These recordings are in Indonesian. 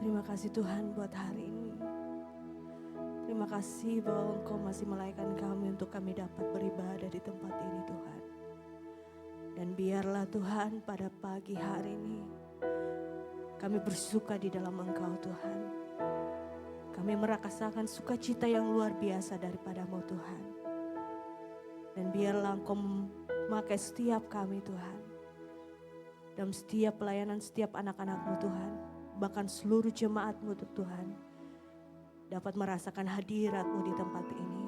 Terima kasih Tuhan buat hari ini. Terima kasih bahwa Engkau masih melayakkan kami untuk kami dapat beribadah di tempat ini Tuhan. Dan biarlah Tuhan pada pagi hari ini kami bersuka di dalam Engkau Tuhan. Kami merasakan sukacita yang luar biasa daripada-Mu Tuhan. Dan biarlah Engkau memakai setiap kami Tuhan. Dalam setiap pelayanan setiap anak-anak-Mu Tuhan. Bahkan seluruh jemaat-Mu Tuhan. Dapat merasakan hadirat-Mu di tempat ini.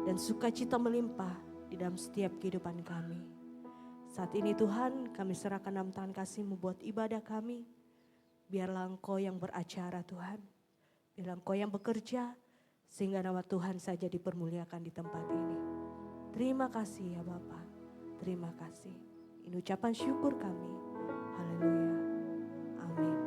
Dan sukacita melimpah di dalam setiap kehidupan kami. Saat ini Tuhan kami serahkan dalam tangan kasih-Mu buat ibadah kami. Biarlah Engkau yang beracara Tuhan. Biarlah Engkau yang bekerja. Sehingga nama Tuhan saja dipermuliakan di tempat ini. Terima kasih ya Bapa. Terima kasih. Ini ucapan syukur kami. Haleluya. Amin.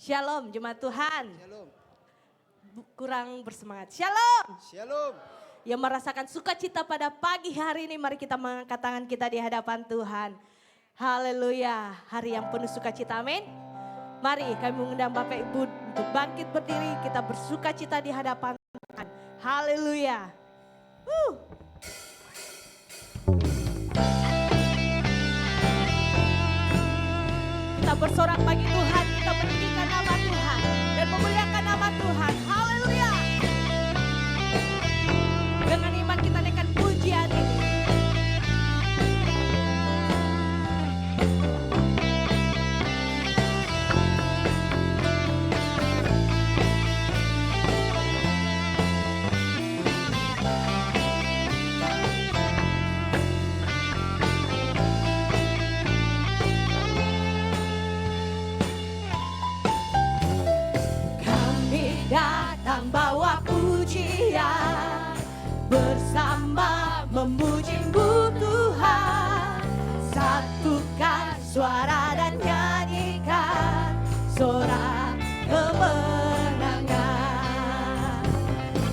Shalom jemaat Tuhan. Shalom. Kurang bersemangat. Shalom. Shalom. Yang merasakan sukacita pada pagi hari ini, mari kita mengangkat tangan kita di hadapan Tuhan. Haleluya. Hari yang penuh sukacita, amin. Mari kami mengundang Bapak Ibu untuk bangkit berdiri, kita bersukacita di hadapan Tuhan. Haleluya. Kita bersorak bagi Tuhan, kita meninggikan nama Tuhan dan memuliakan nama Tuhan. Haleluya. Dengan iman kita naikkan pujian ini. Datang bawa pujian, bersama memuji-Mu Tuhan. Satukan suara dan nyanyikan sorak kemenangan.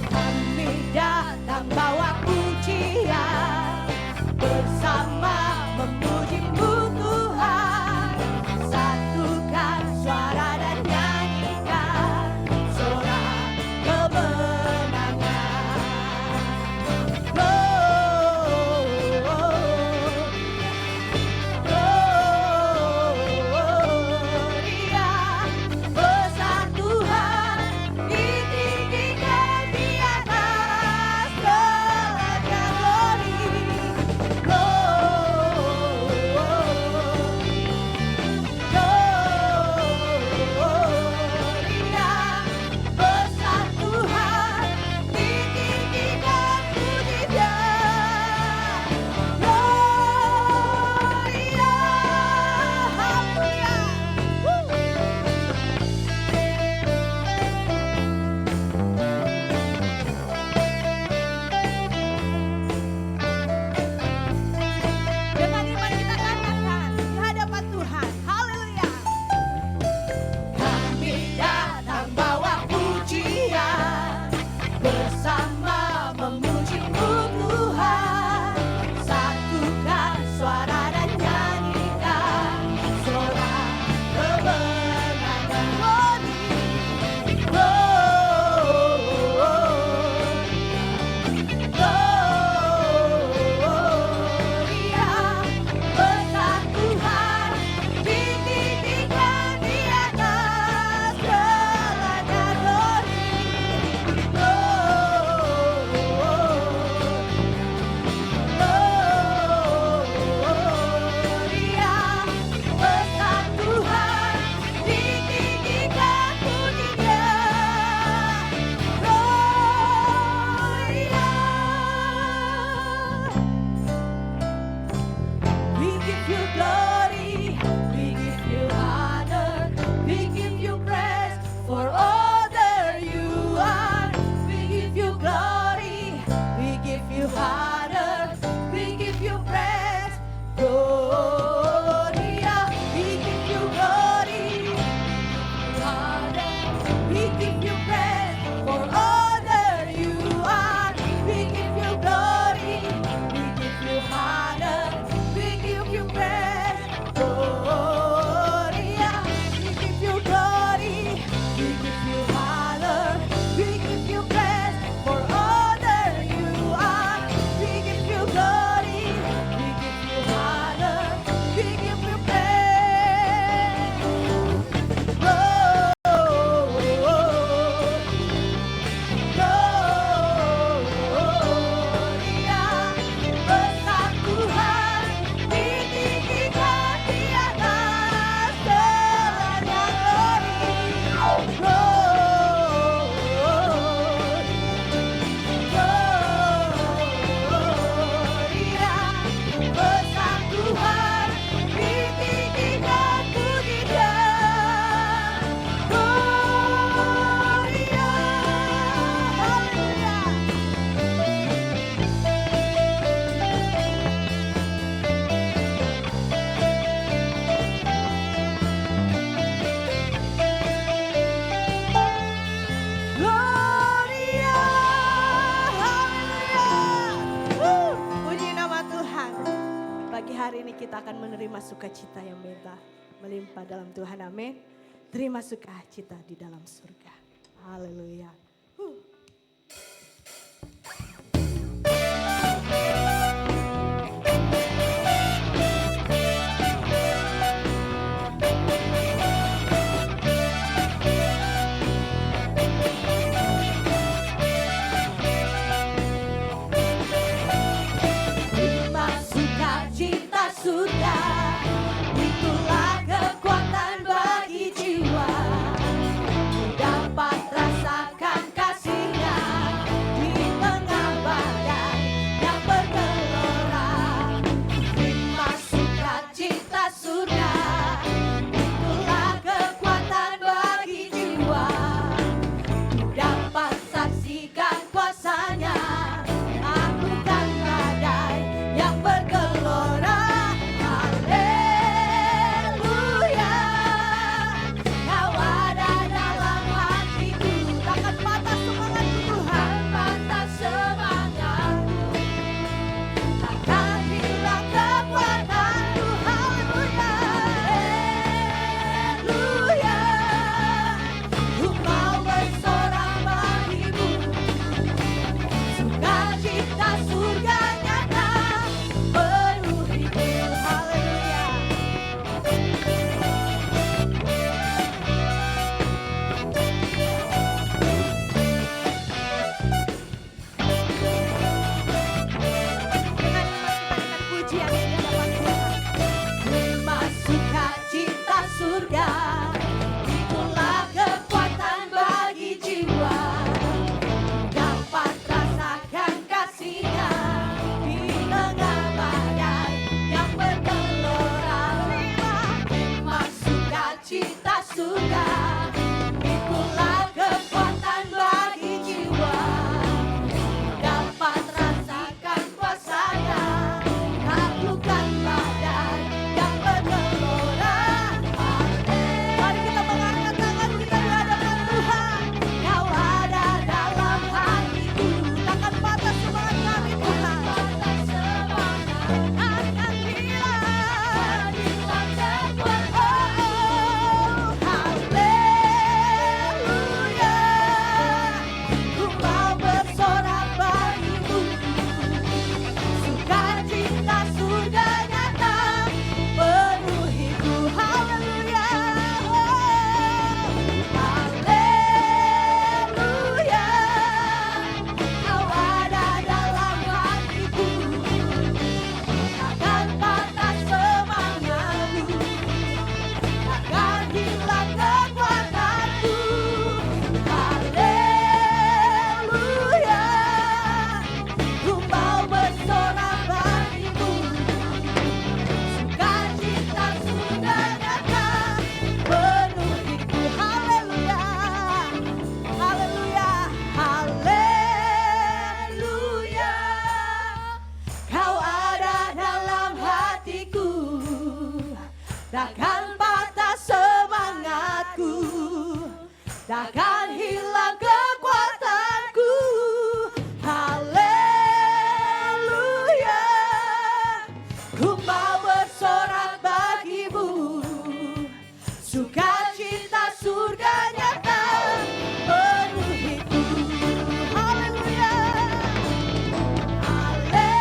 Kami datang bawa pujian, bersama memuji-Mu Tuhan. Satukan suara dan nyanyikan sorak kemenangan. Gloria, besar Tuhan, ditinggikan di atas segala glory. Gloria. pagi hari ini kita akan menerima sukacita yang melimpah dalam Tuhan. Amin. Terima sukacita di dalam surga. Haleluya. Surga, itulah kekuatan bagi jiwa. Ku dapat rasakan kasih-Nya di tengah badai yang bergelora. Terima sukacita surga, itulah kekuatan bagi jiwa. Ku dapat saksikan kuasa-Nya, takutkan badai yang bergelora. Takkan patah semangatku, takkan hilang kekuatanku. Haleluya, ku mau bersorak bagimu. Sukacita surga nyata penuhiku. Haleluya, haleluya,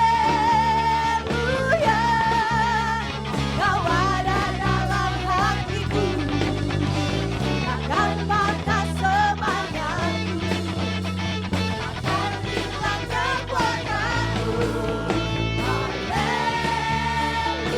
kau ada dalam hatiku. Takkan patah semangatku, takkan hilang kekuatanku. Haleluya,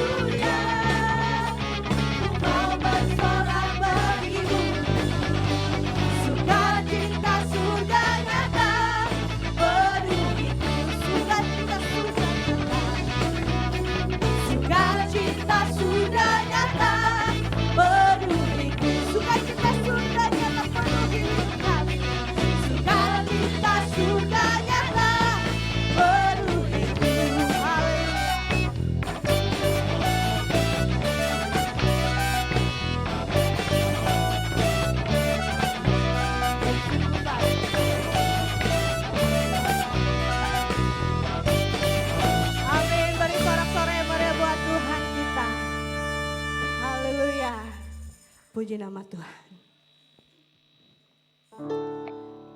Puji nama Tuhan.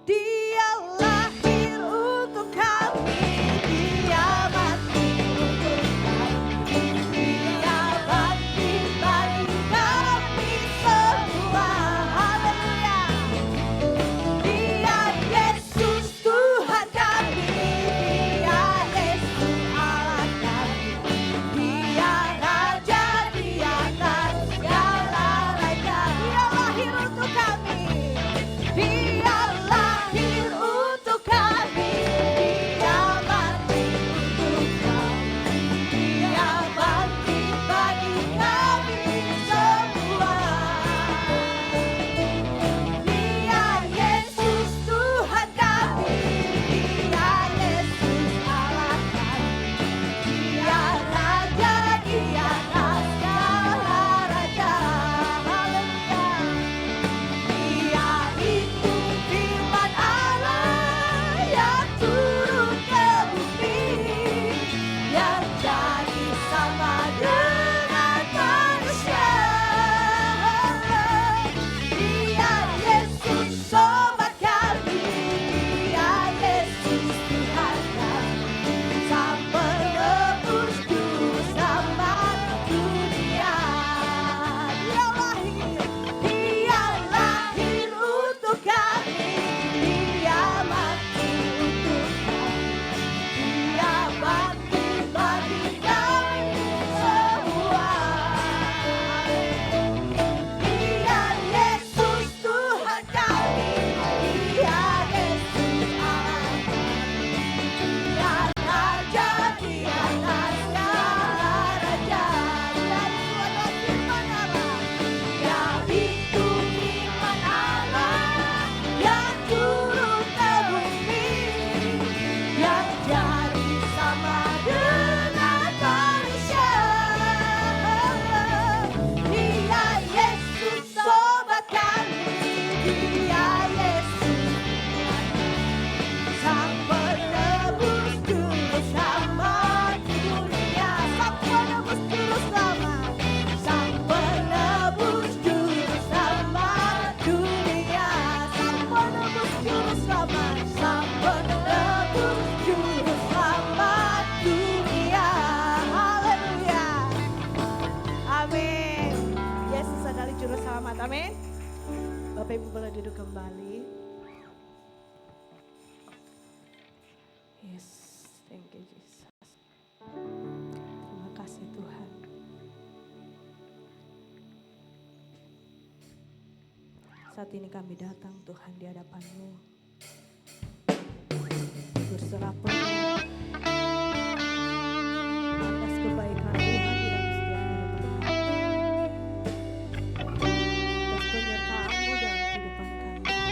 Dia lahir untuk kami, Dia mati untuk kami, Dia bangkit bagi kami semua. Haleluya. Dia Yesus Tuhan kami, Dia Yesus Allah kami, Dia Raja di atas segala raja. Dia lahir untuk kami. Dia lahir untuk kami, Dia mati untuk kami, Dia bangkit bagi kami semua. Dia Yesus Tuhan kami, Dia Yesus Allah kami, Dia Raja di atas segala raja. Haleluya. Dia itu firman Allah yang turun ke bumi, yang jadi sama dengan manusia. Dia Yesus sobat kami, Dia Yesus Tuhan kami, Sang penebus juru selamat dunia. Dia lahir untuk kami, Dia mati untuk kami, Dia bangkit bagi kami semua. Dia Yesus Tuhan kami, Dia Yesus Allah kami, Dia Raja di atas segala raja. Dari dua firman Allah, Dia itu firman Allah yang turun ke bumi, yang jadi sama dengan manusia. Dia Yesus sobat kami, Dia Yesus Sang penebus juru selamat dunia. Sang penebus juru selamat, Sang penebus juru selamat dunia. Sang penebus juru selamat, Sang penebus juru selamat dunia. Haleluya. Amin. Yesus adalah juru selamat. Amin. Bapak Ibu boleh duduk kembali. Yes, thank you Jesus. Terima kasih Tuhan. Saat ini kami datang Tuhan di hadapan-Mu, berserah penuh atas kebaikan Tuhan di dalam setiap kehidupan kami, atas penyertaan-Mu dalam kehidupan kami.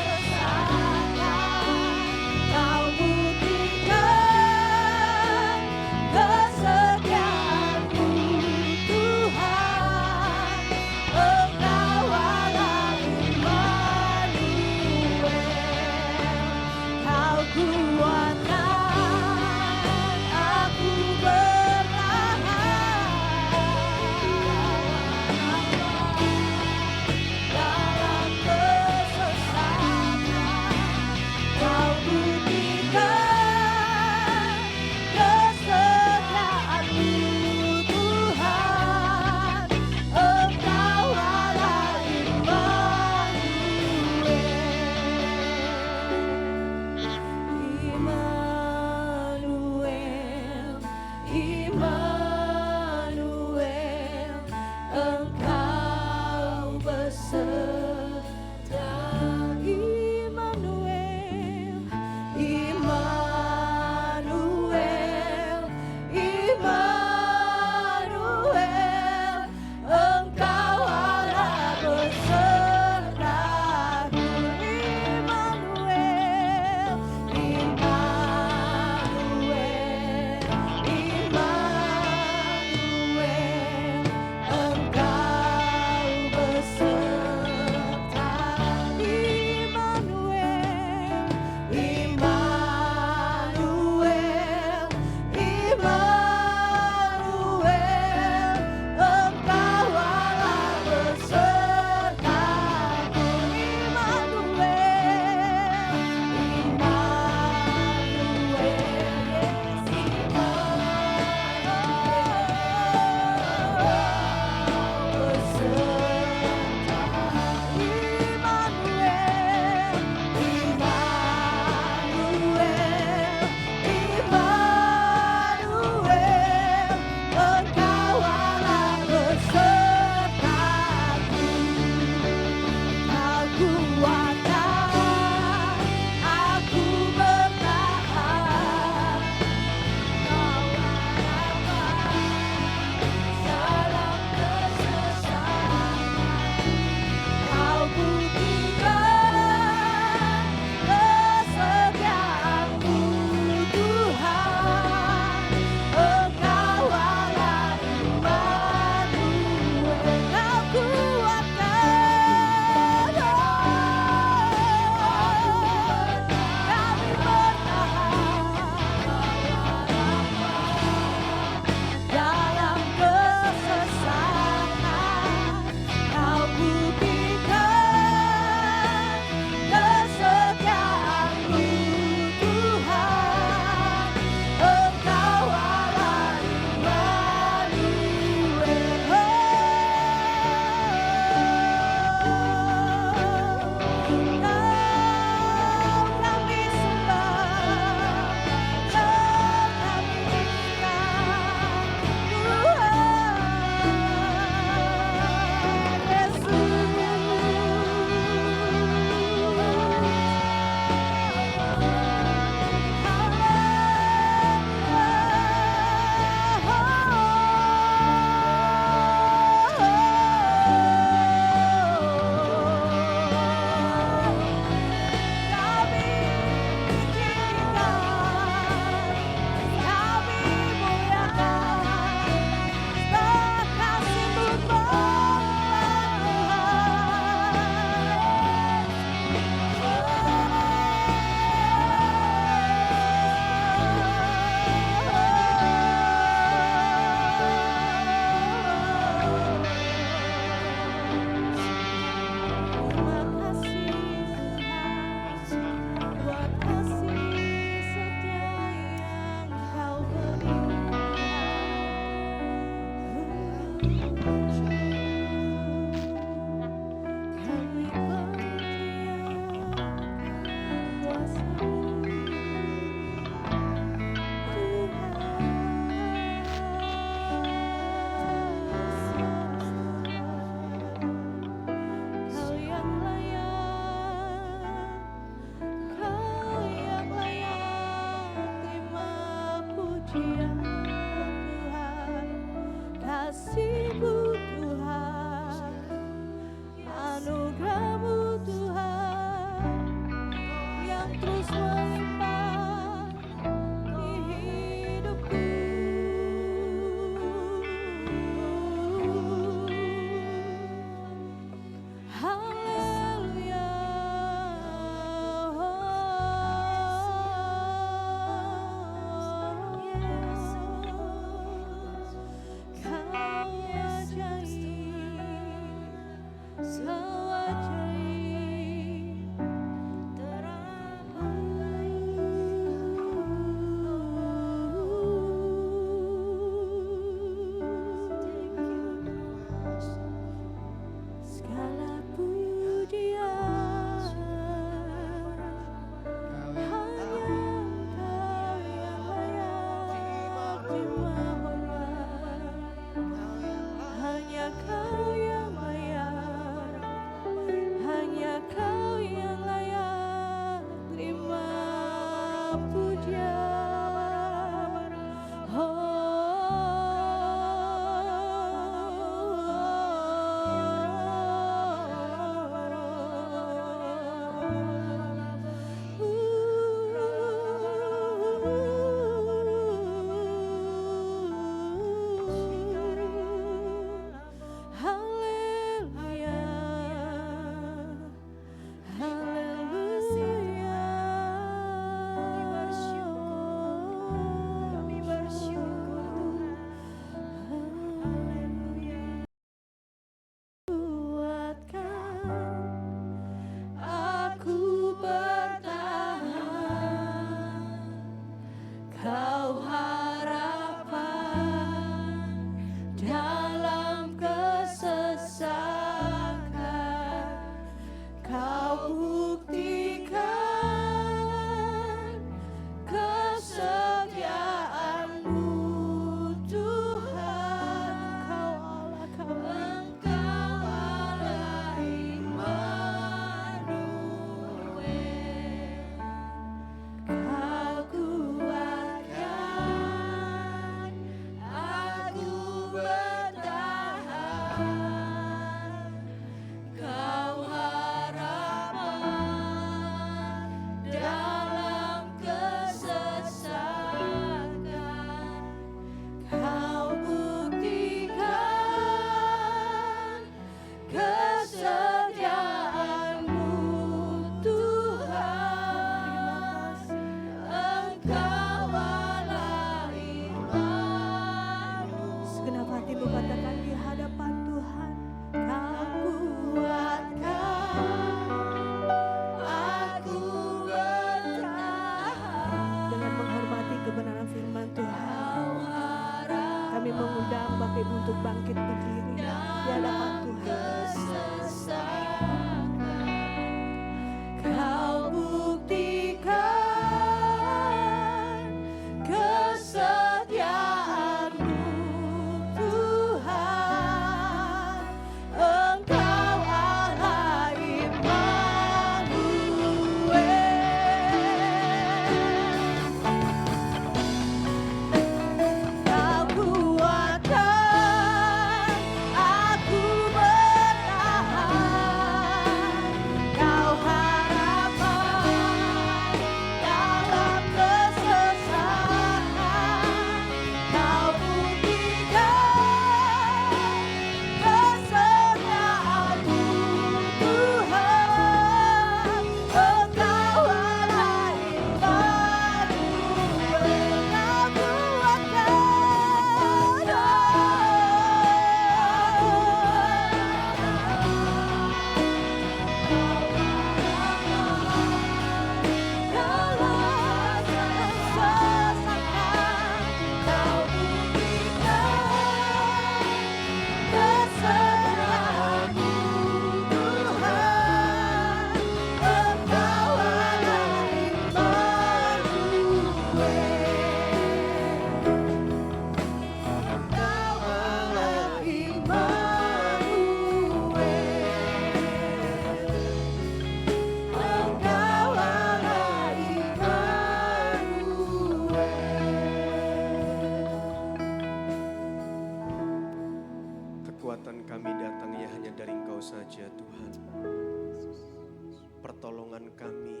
kekuatan kami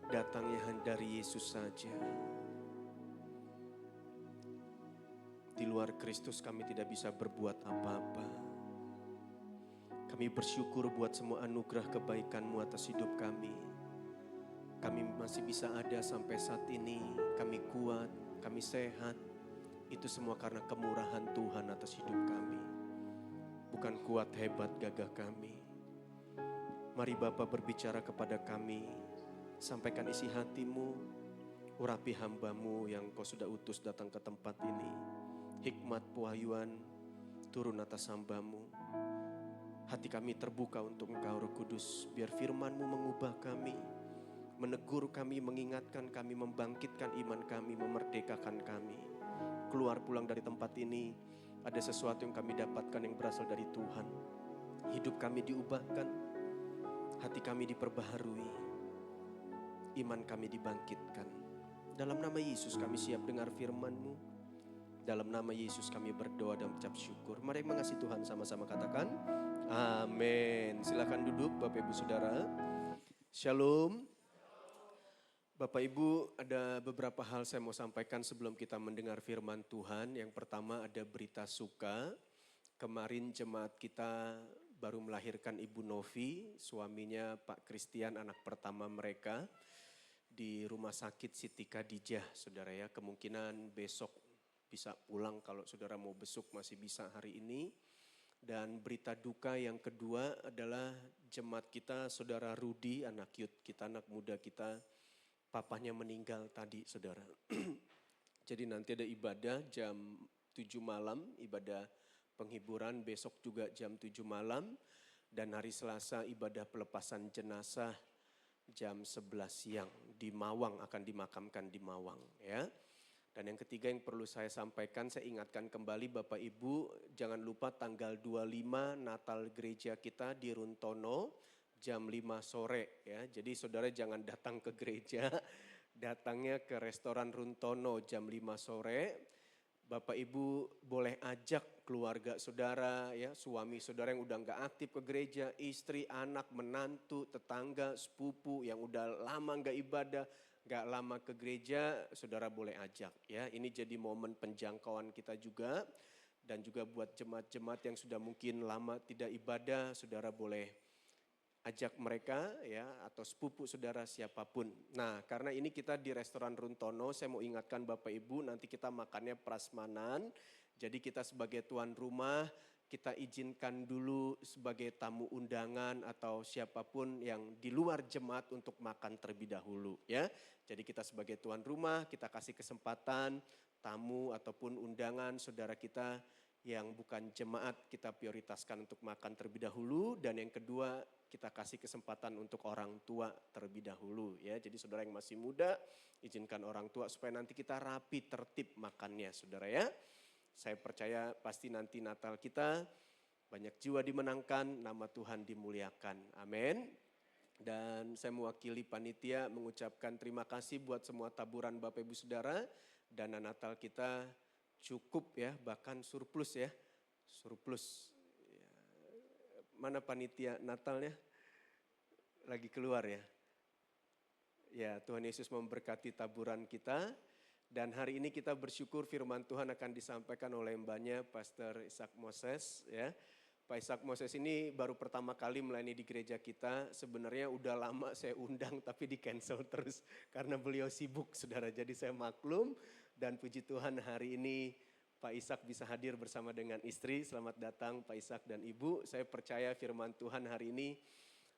datangnya dari Yesus saja. Di luar Kristus kami tidak bisa berbuat apa-apa. Kami bersyukur buat semua anugerah kebaikan-Mu atas hidup kami. Kami masih bisa ada sampai saat ini. Kami kuat, kami sehat. Itu semua karena kemurahan Tuhan atas hidup kami. Bukan kuat hebat gagah kami. Mari Bapa berbicara kepada kami. Sampaikan isi hati-Mu. Urapi hamba-Mu yang Kau sudah utus datang ke tempat ini. Hikmat pewahyuan turun atas hamba-Mu. Hati kami terbuka untuk Engkau Roh Kudus. Biar firman-Mu mengubah kami, menegur kami, mengingatkan kami, membangkitkan iman kami, memerdekakan kami. Keluar pulang dari tempat ini, ada sesuatu yang kami dapatkan yang berasal dari Tuhan. Hidup kami diubahkan, hati kami diperbaharui, iman kami dibangkitkan. Dalam nama Yesus kami siap dengar firman-Mu. Dalam nama Yesus kami berdoa dan ucap syukur. Mari mengasihi Tuhan sama-sama katakan amin. Silakan duduk Bapak Ibu Saudara. Shalom. Bapak Ibu, ada beberapa hal saya mau sampaikan sebelum kita mendengar firman Tuhan. Yang pertama ada berita suka. Kemarin jemaat kita baru melahirkan Ibu Novi, suaminya Pak Christian, anak pertama mereka di Rumah Sakit Siti Khadijah, saudara ya. Kemungkinan besok bisa pulang, kalau saudara mau besok masih bisa hari ini. Dan berita duka yang kedua adalah jemaat kita, saudara Rudi, anak youth kita, anak muda kita, papanya meninggal tadi, saudara. Jadi nanti ada ibadah jam 7 malam, ibadah penghiburan, besok juga jam 7 malam. Dan hari Selasa ibadah pelepasan jenazah jam 11 siang di Mawang, akan dimakamkan di Mawang ya. Dan yang ketiga yang perlu saya sampaikan, saya ingatkan kembali Bapak Ibu, jangan lupa tanggal 25 Natal gereja kita di Runtono jam 5 sore ya. Jadi saudara jangan datang ke gereja, datangnya ke restoran Runtono jam 5 sore. Bapak Ibu boleh ajak keluarga saudara ya, suami saudara yang udah gak aktif ke gereja, istri, anak, menantu, tetangga, sepupu yang udah lama gak ibadah, gak lama ke gereja, saudara boleh ajak ya. Ini jadi momen penjangkauan kita juga. Dan juga buat jemaat-jemaat yang sudah mungkin lama tidak ibadah, saudara boleh ajak mereka ya, atau sepupu saudara siapapun. Nah karena ini kita di restoran Runtono, saya mau ingatkan Bapak Ibu, nanti kita makannya prasmanan. Jadi kita sebagai tuan rumah, kita izinkan dulu sebagai tamu undangan atau siapapun yang di luar jemaat untuk makan terlebih dahulu ya. Jadi kita sebagai tuan rumah, kita kasih kesempatan tamu ataupun undangan saudara kita yang bukan jemaat, kita prioritaskan untuk makan terlebih dahulu. Dan yang kedua, kita kasih kesempatan untuk orang tua terlebih dahulu ya. Jadi saudara yang masih muda, izinkan orang tua supaya nanti kita rapi tertib makannya saudara ya. Saya percaya pasti nanti Natal kita banyak jiwa dimenangkan, nama Tuhan dimuliakan. Amin. Dan saya mewakili panitia mengucapkan terima kasih buat semua taburan Bapak Ibu Saudara. Dana Natal kita cukup ya, bahkan surplus ya. Surplus. Mana panitia Natalnya? Lagi keluar ya. Ya, Tuhan Yesus memberkati taburan kita. Dan hari ini kita bersyukur firman Tuhan akan disampaikan oleh mbaknya Pastor Ishak Moses ya. Pak Ishak Moses ini baru pertama kali melayani di gereja kita. Sebenarnya udah lama saya undang tapi di cancel terus karena beliau sibuk saudara. Jadi saya maklum dan puji Tuhan hari ini Pak Ishak bisa hadir bersama dengan istri. Selamat datang Pak Ishak dan Ibu. Saya percaya firman Tuhan hari ini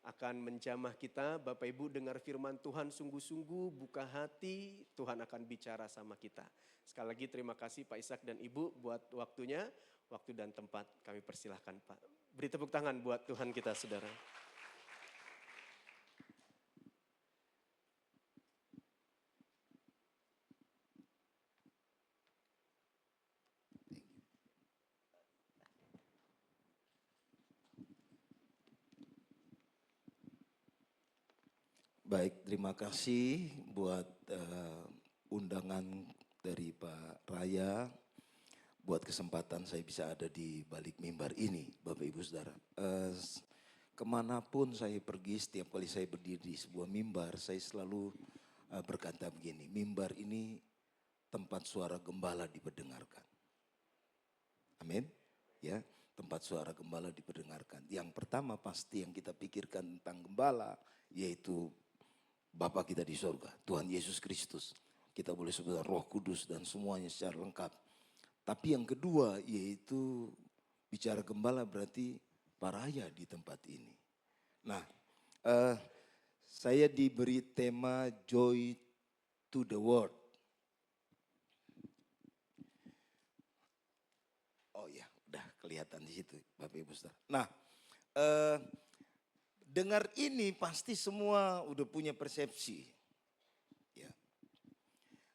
akan menjamah kita. Bapak Ibu dengar firman Tuhan sungguh-sungguh, buka hati, Tuhan akan bicara sama kita. Sekali lagi terima kasih Pak Ishak dan Ibu buat waktunya, waktu dan tempat kami persilahkan Pak. Beri tepuk tangan buat Tuhan kita saudara. Baik, terima kasih buat undangan dari Pak Raya, buat kesempatan saya bisa ada di balik mimbar ini, Bapak Ibu Saudara. kemanapun saya pergi, setiap kali saya berdiri di sebuah mimbar, saya selalu berkata begini, mimbar ini tempat suara gembala diperdengarkan. Amin. Ya, tempat suara gembala diperdengarkan. Yang pertama pasti yang kita pikirkan tentang gembala, yaitu Bapa kita di sorga, Tuhan Yesus Kristus. Kita boleh sebut Roh Kudus dan semuanya secara lengkap. Tapi yang kedua yaitu bicara gembala berarti paraya di tempat ini. Nah, saya diberi tema Joy to the World. Oh ya, udah kelihatan di situ Bapak Ibu Saudara. Nah, dengar ini pasti semua udah punya persepsi. Ya.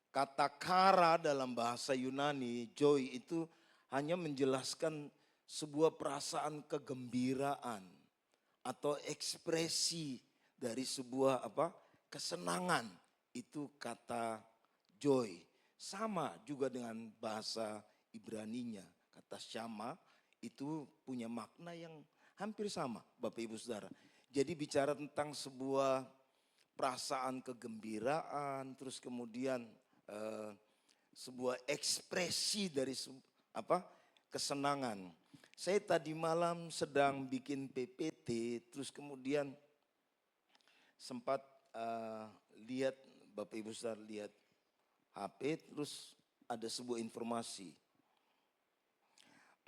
Kata kara dalam bahasa Yunani, joy itu hanya menjelaskan sebuah perasaan kegembiraan atau ekspresi dari sebuah kesenangan. Itu kata joy. Sama juga dengan bahasa Ibraninya, kata syama itu punya makna yang hampir sama Bapak Ibu Saudara. Jadi bicara tentang sebuah perasaan kegembiraan, terus kemudian sebuah ekspresi dari kesenangan. Saya tadi malam sedang bikin PPT, terus kemudian sempat lihat Bapak Ibu Saudara lihat HP, terus ada sebuah informasi.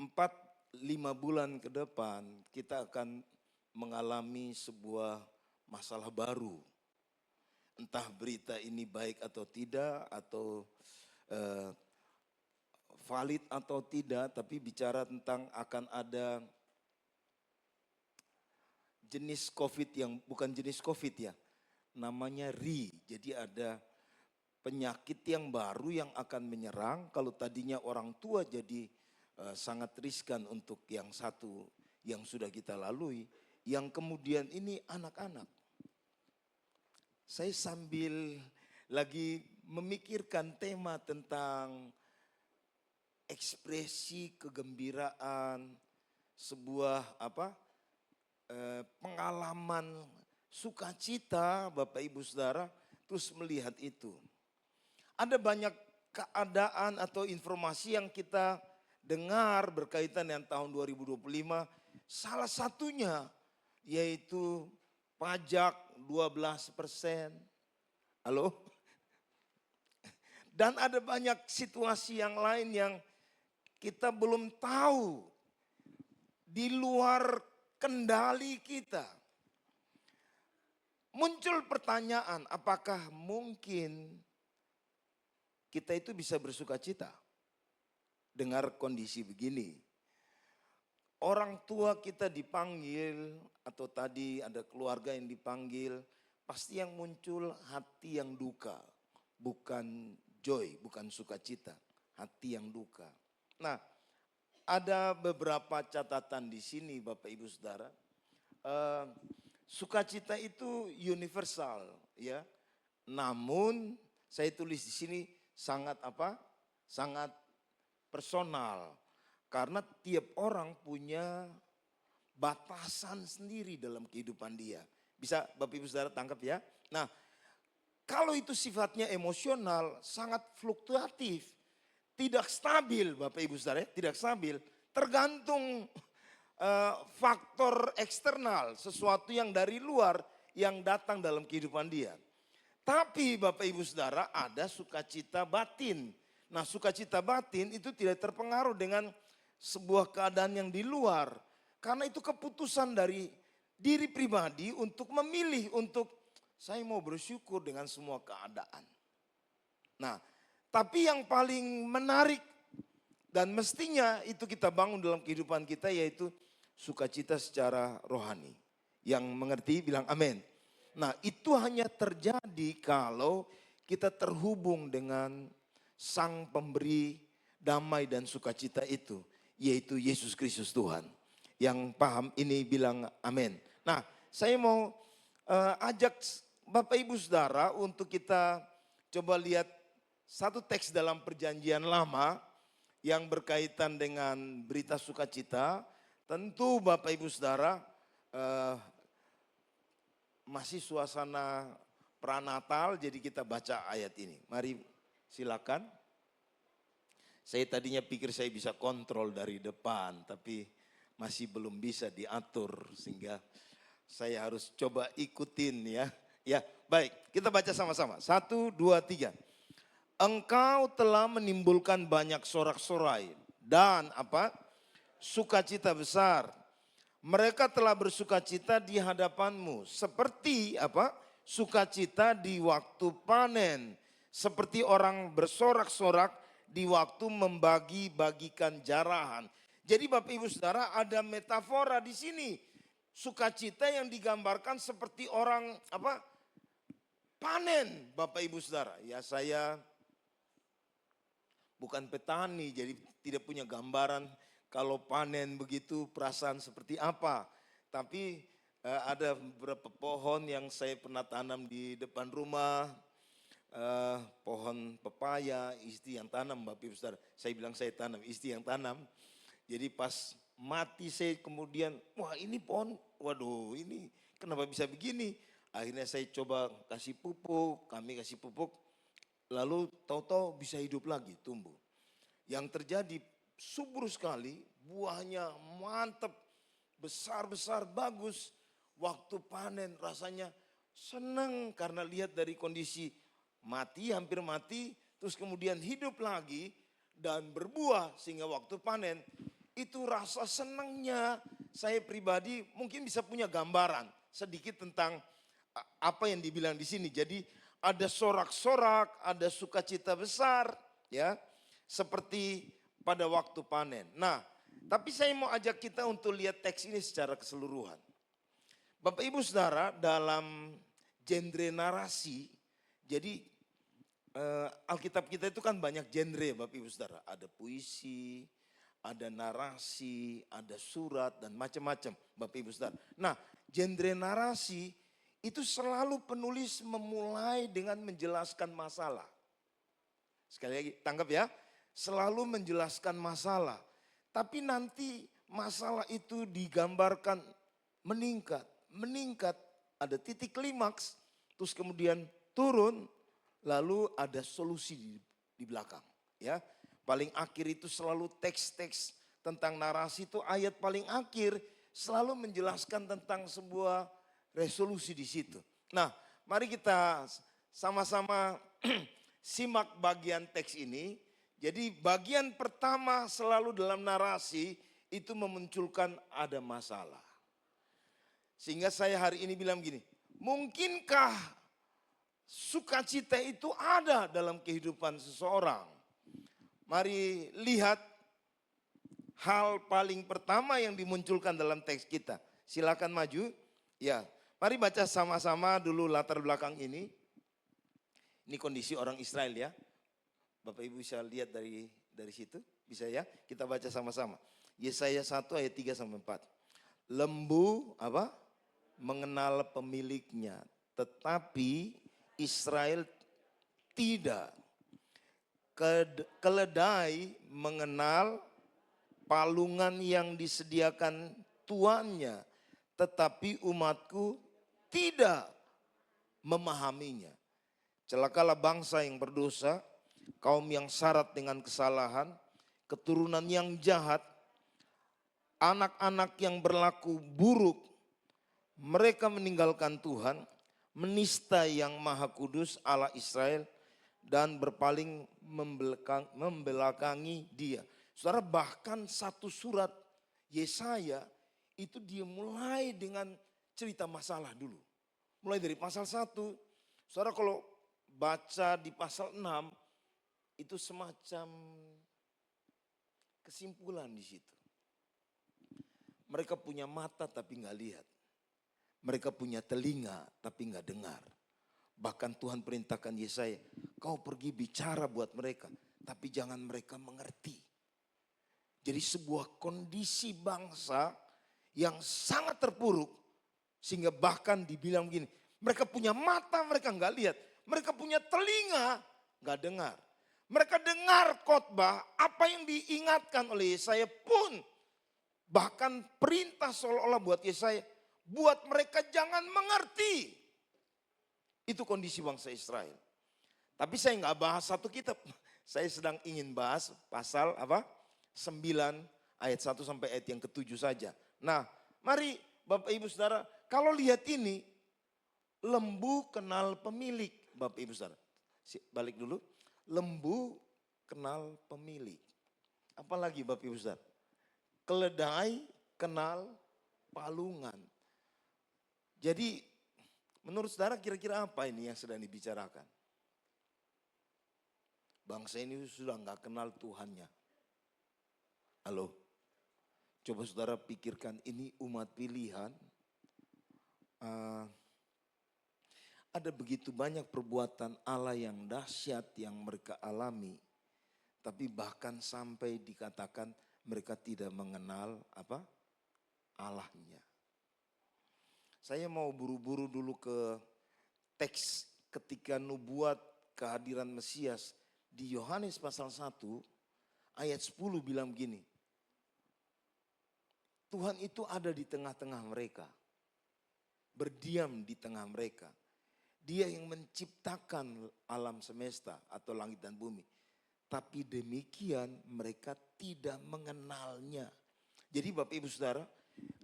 4-5 bulan ke depan kita akan mengalami sebuah masalah baru. Entah berita ini baik atau tidak, atau valid atau tidak, tapi bicara tentang akan ada jenis COVID yang bukan jenis COVID ya, namanya Jadi ada penyakit yang baru yang akan menyerang. Kalau tadinya orang tua jadi sangat riskan untuk yang satu yang sudah kita lalui, yang kemudian ini anak-anak. Saya sambil lagi memikirkan tema tentang ekspresi kegembiraan, sebuah pengalaman sukacita Bapak Ibu Saudara, terus melihat itu. Ada banyak keadaan atau informasi yang kita dengar berkaitan dengan tahun 2025, salah satunya yaitu pajak 12%. Halo? Dan ada banyak situasi yang lain yang kita belum tahu, di luar kendali kita. Muncul pertanyaan, apakah mungkin kita itu bisa bersuka cita dengar kondisi begini? Orang tua kita dipanggil, atau tadi ada keluarga yang dipanggil, pasti yang muncul hati yang duka, bukan joy, bukan sukacita, hati yang duka. Nah, ada beberapa catatan di sini Bapak Ibu Saudara. Sukacita itu universal ya. Namun saya tulis di sini sangat sangat personal. Karena tiap orang punya batasan sendiri dalam kehidupan dia. Bisa Bapak Ibu Saudara tangkap ya. Nah, kalau itu sifatnya emosional, sangat fluktuatif. Tidak stabil Bapak Ibu Saudara, tidak stabil. Tergantung faktor eksternal, sesuatu yang dari luar yang datang dalam kehidupan dia. Tapi Bapak Ibu Saudara ada sukacita batin. Nah sukacita batin itu tidak terpengaruh dengan sebuah keadaan yang di luar. Karena itu keputusan dari diri pribadi untuk memilih untuk saya mau bersyukur dengan semua keadaan. Nah tapi yang paling menarik dan mestinya itu kita bangun dalam kehidupan kita yaitu sukacita secara rohani. Yang mengerti bilang amin. Nah itu hanya terjadi kalau kita terhubung dengan Sang Pemberi damai dan sukacita itu. Yaitu Yesus Kristus Tuhan. Yang paham ini bilang amin. Nah saya mau ajak Bapak Ibu Saudara untuk kita coba lihat satu teks dalam Perjanjian Lama yang berkaitan dengan berita sukacita. Tentu Bapak Ibu Saudara eh, masih suasana pranatal, jadi kita baca ayat ini. Mari silakan. Saya tadinya pikir saya bisa kontrol dari depan, tapi masih belum bisa diatur sehingga saya harus coba ikutin ya. Ya, baik, kita baca sama-sama. 1, 2, 3. Engkau telah menimbulkan banyak sorak-sorai dan apa? Sukacita besar. Mereka telah bersukacita di hadapanmu seperti apa? Sukacita di waktu panen, seperti orang bersorak-sorak di waktu membagi-bagikan jarahan. Jadi Bapak Ibu Saudara, ada metafora di sini. Sukacita yang digambarkan seperti orang apa? Panen, Bapak Ibu Saudara. Ya, saya bukan petani, jadi tidak punya gambaran kalau panen begitu perasaan seperti apa. Tapi ada beberapa pohon yang saya pernah tanam di depan rumah. Pohon pepaya, istri yang tanam, Bapak Ibu Saudara. Saya bilang saya tanam, istri yang tanam. Jadi pas mati saya kemudian, wah ini pohon, waduh ini kenapa bisa begini. Akhirnya saya coba kasih pupuk, kami kasih pupuk. Lalu tahu-tahu bisa hidup lagi, tumbuh. Yang terjadi subur sekali, buahnya mantap, besar-besar, bagus. Waktu panen rasanya senang karena lihat dari kondisi mati, hampir mati, terus kemudian hidup lagi dan berbuah sehingga waktu panen itu rasa senangnya. Saya pribadi mungkin bisa punya gambaran sedikit tentang apa yang dibilang di sini. Jadi ada sorak-sorak, ada sukacita besar ya, seperti pada waktu panen. Nah, tapi saya mau ajak kita untuk lihat teks ini secara keseluruhan. Bapak Ibu Saudara, dalam genre narasi, jadi Alkitab kita itu kan banyak genre Bapak Ibu Saudara. Ada puisi, ada narasi, ada surat dan macam-macam Bapak Ibu Saudara. Nah, genre narasi itu selalu penulis memulai dengan menjelaskan masalah. Sekali lagi tangkap ya, selalu menjelaskan masalah. Tapi nanti masalah itu digambarkan meningkat, ada titik klimaks, terus kemudian turun, lalu ada solusi di belakang. Ya, paling akhir itu selalu teks-teks tentang narasi itu ayat paling akhir selalu menjelaskan tentang sebuah resolusi di situ. Nah, mari kita sama-sama simak bagian teks ini. Jadi bagian pertama selalu dalam narasi itu memunculkan ada masalah. Sehingga saya hari ini bilang gini, mungkinkah sukacita itu ada dalam kehidupan seseorang? Mari lihat hal paling pertama yang dimunculkan dalam teks kita. Silakan maju. Ya, mari baca sama-sama dulu latar belakang ini. Ini kondisi orang Israel ya. Bapak Ibu bisa lihat dari situ, bisa ya? Kita baca sama-sama. Yesaya 1 ayat 3 sampai 4. Lembu apa? Mengenal pemiliknya, tetapi Israel tidak. Keledai mengenal palungan yang disediakan tuannya, tetapi umatku tidak memahaminya. Celakalah bangsa yang berdosa, kaum yang syarat dengan kesalahan, keturunan yang jahat, anak-anak yang berlaku buruk. Mereka meninggalkan Tuhan, menista yang maha kudus Allah Israel, dan berpaling membelakangi dia. Saudara, bahkan satu surat Yesaya itu dia mulai dengan cerita masalah dulu. Mulai dari pasal 1. Saudara kalau baca di pasal 6 itu semacam kesimpulan di situ. Mereka punya mata tapi nggak lihat. Mereka punya telinga tapi nggak dengar. Bahkan Tuhan perintahkan Yesaya, kau pergi bicara buat mereka, tapi jangan mereka mengerti. Jadi sebuah kondisi bangsa yang sangat terpuruk, sehingga bahkan dibilang begini, mereka punya mata mereka nggak lihat, mereka punya telinga nggak dengar. Mereka dengar khotbah, apa yang diingatkan oleh Yesaya pun, bahkan perintah seolah-olah buat Yesaya, buat mereka jangan mengerti. Itu kondisi bangsa Israel. Tapi saya nggak bahas satu kitab. Saya sedang ingin bahas pasal apa? 9 ayat 1 sampai ayat yang ke-7 saja. Nah, mari Bapak Ibu Saudara, kalau lihat ini, lembu kenal pemilik. Bapak Ibu Saudara, balik dulu. Lembu kenal pemilik. Apalagi Bapak Ibu Saudara? Keledai kenal palungan. Jadi menurut saudara kira-kira apa ini yang sedang dibicarakan? Bangsa ini sudah nggak kenal Tuhannya. Halo? Coba saudara pikirkan, ini umat pilihan. Ada begitu banyak perbuatan Allah yang dahsyat yang mereka alami. Tapi bahkan sampai dikatakan mereka tidak mengenal apa? Allahnya. Saya mau buru-buru dulu ke teks ketika nubuat kehadiran Mesias. Di Yohanes pasal 1 ayat 10 bilang begini. Tuhan itu ada di tengah-tengah mereka. Berdiam di tengah mereka. Dia yang menciptakan alam semesta atau langit dan bumi. Tapi demikian mereka tidak mengenalnya. Jadi Bapak Ibu Saudara,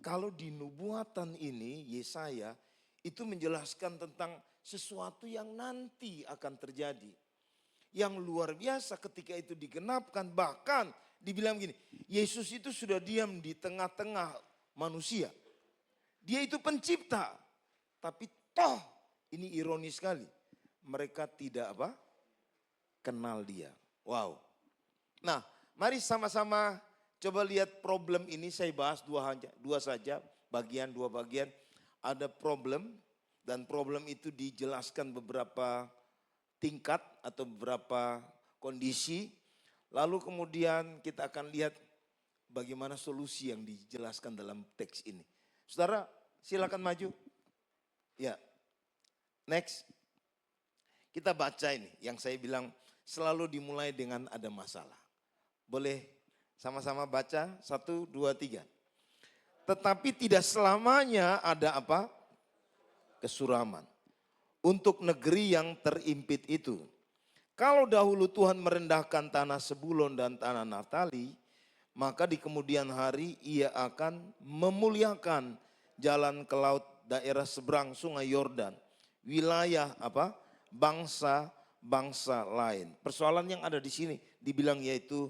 kalau di nubuatan ini Yesaya itu menjelaskan tentang sesuatu yang nanti akan terjadi. Yang luar biasa ketika itu digenapkan, bahkan dibilang gini, Yesus itu sudah diam di tengah-tengah manusia. Dia itu pencipta, tapi toh ini ironis sekali. Mereka tidak apa? Kenal dia. Wow. Nah, mari sama-sama coba lihat problem ini. Saya bahas dua saja, dua bagian. Ada problem dan problem itu dijelaskan beberapa tingkat atau beberapa kondisi. Lalu kemudian kita akan lihat bagaimana solusi yang dijelaskan dalam teks ini. Saudara, silakan maju. Ya, next. Kita baca ini yang saya bilang selalu dimulai dengan ada masalah. Boleh sama-sama baca, 1, 2, 3. Tetapi tidak selamanya ada apa? Kesuraman. Untuk negeri yang terimpit itu. Kalau dahulu Tuhan merendahkan tanah Sebulon dan tanah Naftali, maka di kemudian hari ia akan memuliakan jalan ke laut daerah seberang sungai Yordan. Wilayah apa? Bangsa-bangsa lain. Persoalan yang ada di sini dibilang yaitu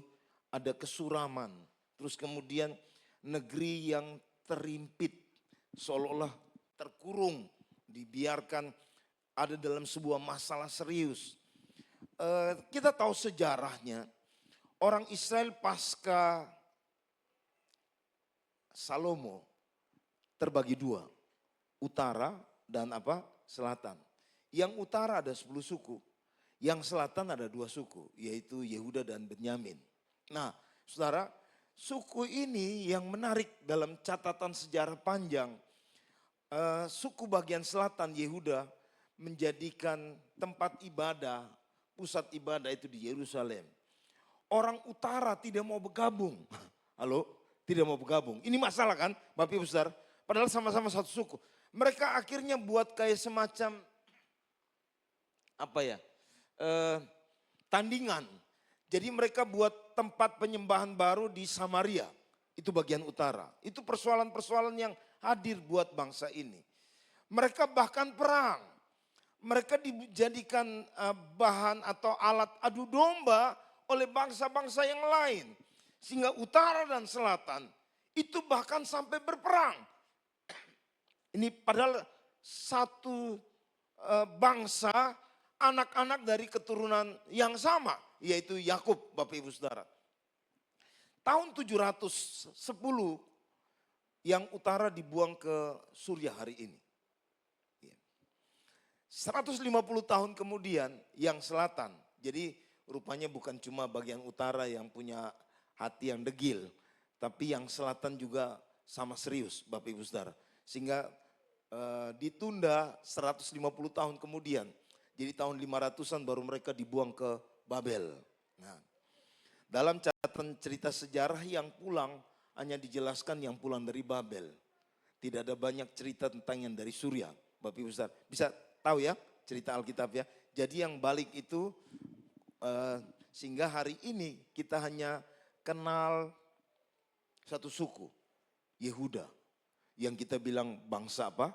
ada kesuraman. Terus kemudian negeri yang terimpit, seolah-olah terkurung, dibiarkan ada dalam sebuah masalah serius. Kita tahu sejarahnya, orang Israel pasca Salomo terbagi dua, utara dan apa? Selatan. Yang utara ada 10 suku, yang selatan ada 2 suku, yaitu Yehuda dan Benyamin. Nah, saudara, suku ini yang menarik dalam catatan sejarah panjang. Suku bagian selatan Yehuda menjadikan tempat ibadah, pusat ibadah itu di Yerusalem. Orang utara tidak mau bergabung. Halo, tidak mau bergabung. Ini masalah kan, Bapak Ibu Saudara? Padahal sama-sama satu suku. Mereka akhirnya buat kayak semacam apa ya? Tandingan. Jadi mereka buat tempat penyembahan baru di Samaria. Itu bagian utara. Itu persoalan-persoalan yang hadir buat bangsa ini. Mereka bahkan perang. Mereka dijadikan bahan atau alat adu domba oleh bangsa-bangsa yang lain. Sehingga utara dan selatan itu bahkan sampai berperang. Ini padahal satu bangsa, anak-anak dari keturunan yang sama, yaitu Yakub, Bapak Ibu Saudara. Tahun 710 yang utara dibuang ke Suriah hari ini. 150 tahun kemudian yang selatan, jadi rupanya bukan cuma bagian utara yang punya hati yang degil, tapi yang selatan juga sama serius Bapak Ibu Saudara. Sehingga ditunda 150 tahun kemudian, jadi tahun 500-an baru mereka dibuang ke Babel. Nah, dalam catatan cerita sejarah yang pulang hanya dijelaskan yang pulang dari Babel. Tidak ada banyak cerita tentang yang dari Surya, Bapak Ibu Saudara. Bisa tahu ya cerita Alkitab ya. Jadi yang balik itu sehingga hari ini kita hanya kenal satu suku, Yehuda. Yang kita bilang bangsa apa?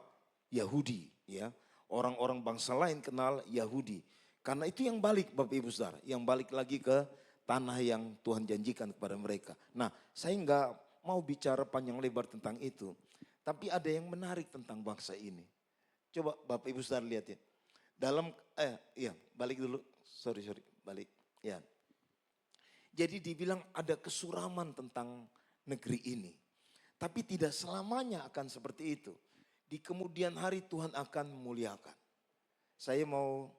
Yahudi ya. Orang-orang bangsa lain kenal Yahudi. Karena itu yang balik Bapak Ibu Saudara, yang balik lagi ke tanah yang Tuhan janjikan kepada mereka. Nah, saya enggak mau bicara panjang lebar tentang itu. Tapi ada yang menarik tentang bangsa ini. Coba Bapak Ibu Saudara lihat ya. Balik dulu. Sorry, balik. Ya. Jadi dibilang ada kesuraman tentang negeri ini. Tapi tidak selamanya akan seperti itu. Di kemudian hari Tuhan akan memuliakan. Saya mau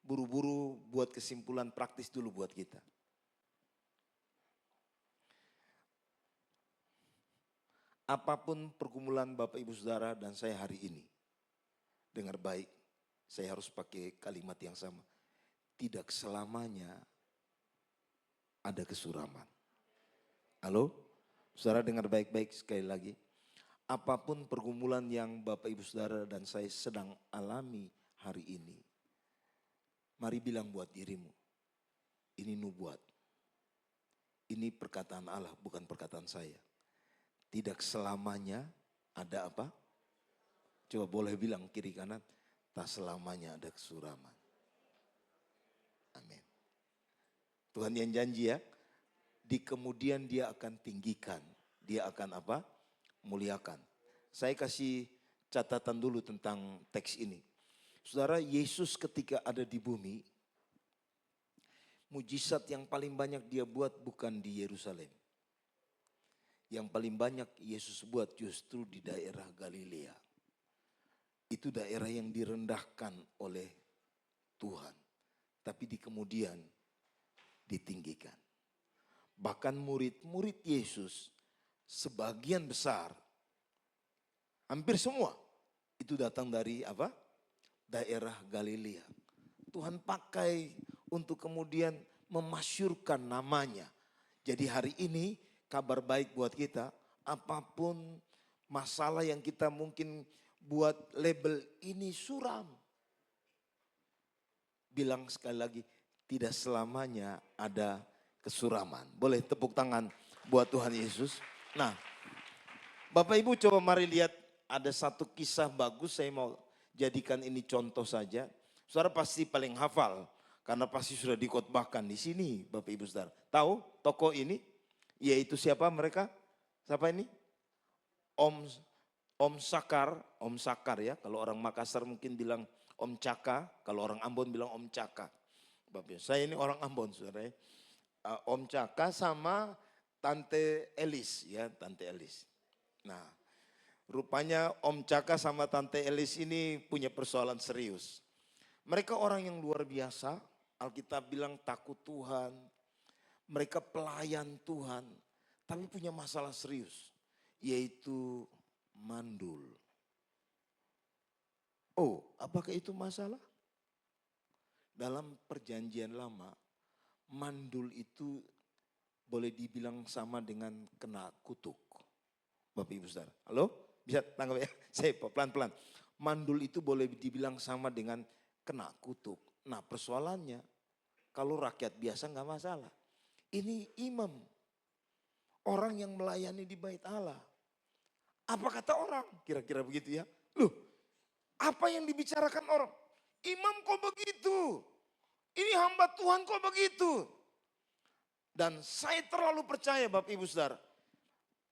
buru-buru buat kesimpulan praktis dulu buat kita. Apapun pergumulan Bapak Ibu Saudara dan saya hari ini. Dengar baik, saya harus pakai kalimat yang sama. Tidak selamanya ada kesuraman. Halo? Saudara dengar baik-baik sekali lagi. Apapun pergumulan yang Bapak Ibu Saudara dan saya sedang alami hari ini. Mari bilang buat dirimu, ini nubuat. Ini perkataan Allah, bukan perkataan saya. Tidak selamanya ada apa? Coba boleh bilang kiri kanan, tak selamanya ada kesuraman. Amin. Tuhan yang janji ya, di kemudian dia akan tinggikan, dia akan apa? Muliakan. Saya kasih catatan dulu tentang teks ini. Saudara, Yesus ketika ada di bumi, mujizat yang paling banyak dia buat bukan di Yerusalem. Yang paling banyak Yesus buat justru di daerah Galilea. Itu daerah yang direndahkan oleh Tuhan. Tapi di kemudian ditinggikan. Bahkan murid-murid Yesus sebagian besar, hampir semua itu datang dari apa? Daerah Galilea. Tuhan pakai untuk kemudian memasyurkan namanya. Jadi hari ini kabar baik buat kita, apapun masalah yang kita mungkin buat label ini suram. Bilang sekali lagi, tidak selamanya ada kesuraman. Boleh tepuk tangan buat Tuhan Yesus. Nah, Bapak Ibu coba mari lihat ada satu kisah bagus, saya mau jadikan ini contoh saja. Saudara pasti paling hafal karena pasti sudah dikhotbahkan di sini Bapak Ibu Saudara. Tahu tokoh ini? Yaitu siapa mereka? Siapa ini? Om Sakar ya. Kalau orang Makassar mungkin bilang Om Caka, kalau orang Ambon bilang Om Caka. Bapak, saya ini orang Ambon Saudara ya. Om Caka sama Tante Elis ya, Tante Elis. Nah, rupanya Om Caka sama Tante Elis ini punya persoalan serius. Mereka orang yang luar biasa, Alkitab bilang takut Tuhan. Mereka pelayan Tuhan, tapi punya masalah serius, yaitu mandul. Oh, apakah itu masalah? Dalam perjanjian lama, mandul itu boleh dibilang sama dengan kena kutuk. Bapak Ibu Saudara, halo? Bisa tangkap ya? Saya pelan-pelan. Mandul itu boleh dibilang sama dengan kena kutuk. Nah persoalannya, kalau rakyat biasa nggak masalah. Ini imam, orang yang melayani di bait Allah. Apa kata orang? Kira-kira begitu ya. Loh, apa yang dibicarakan orang? Imam kok begitu? Ini hamba Tuhan kok begitu? Dan saya terlalu percaya Bapak Ibu Saudara.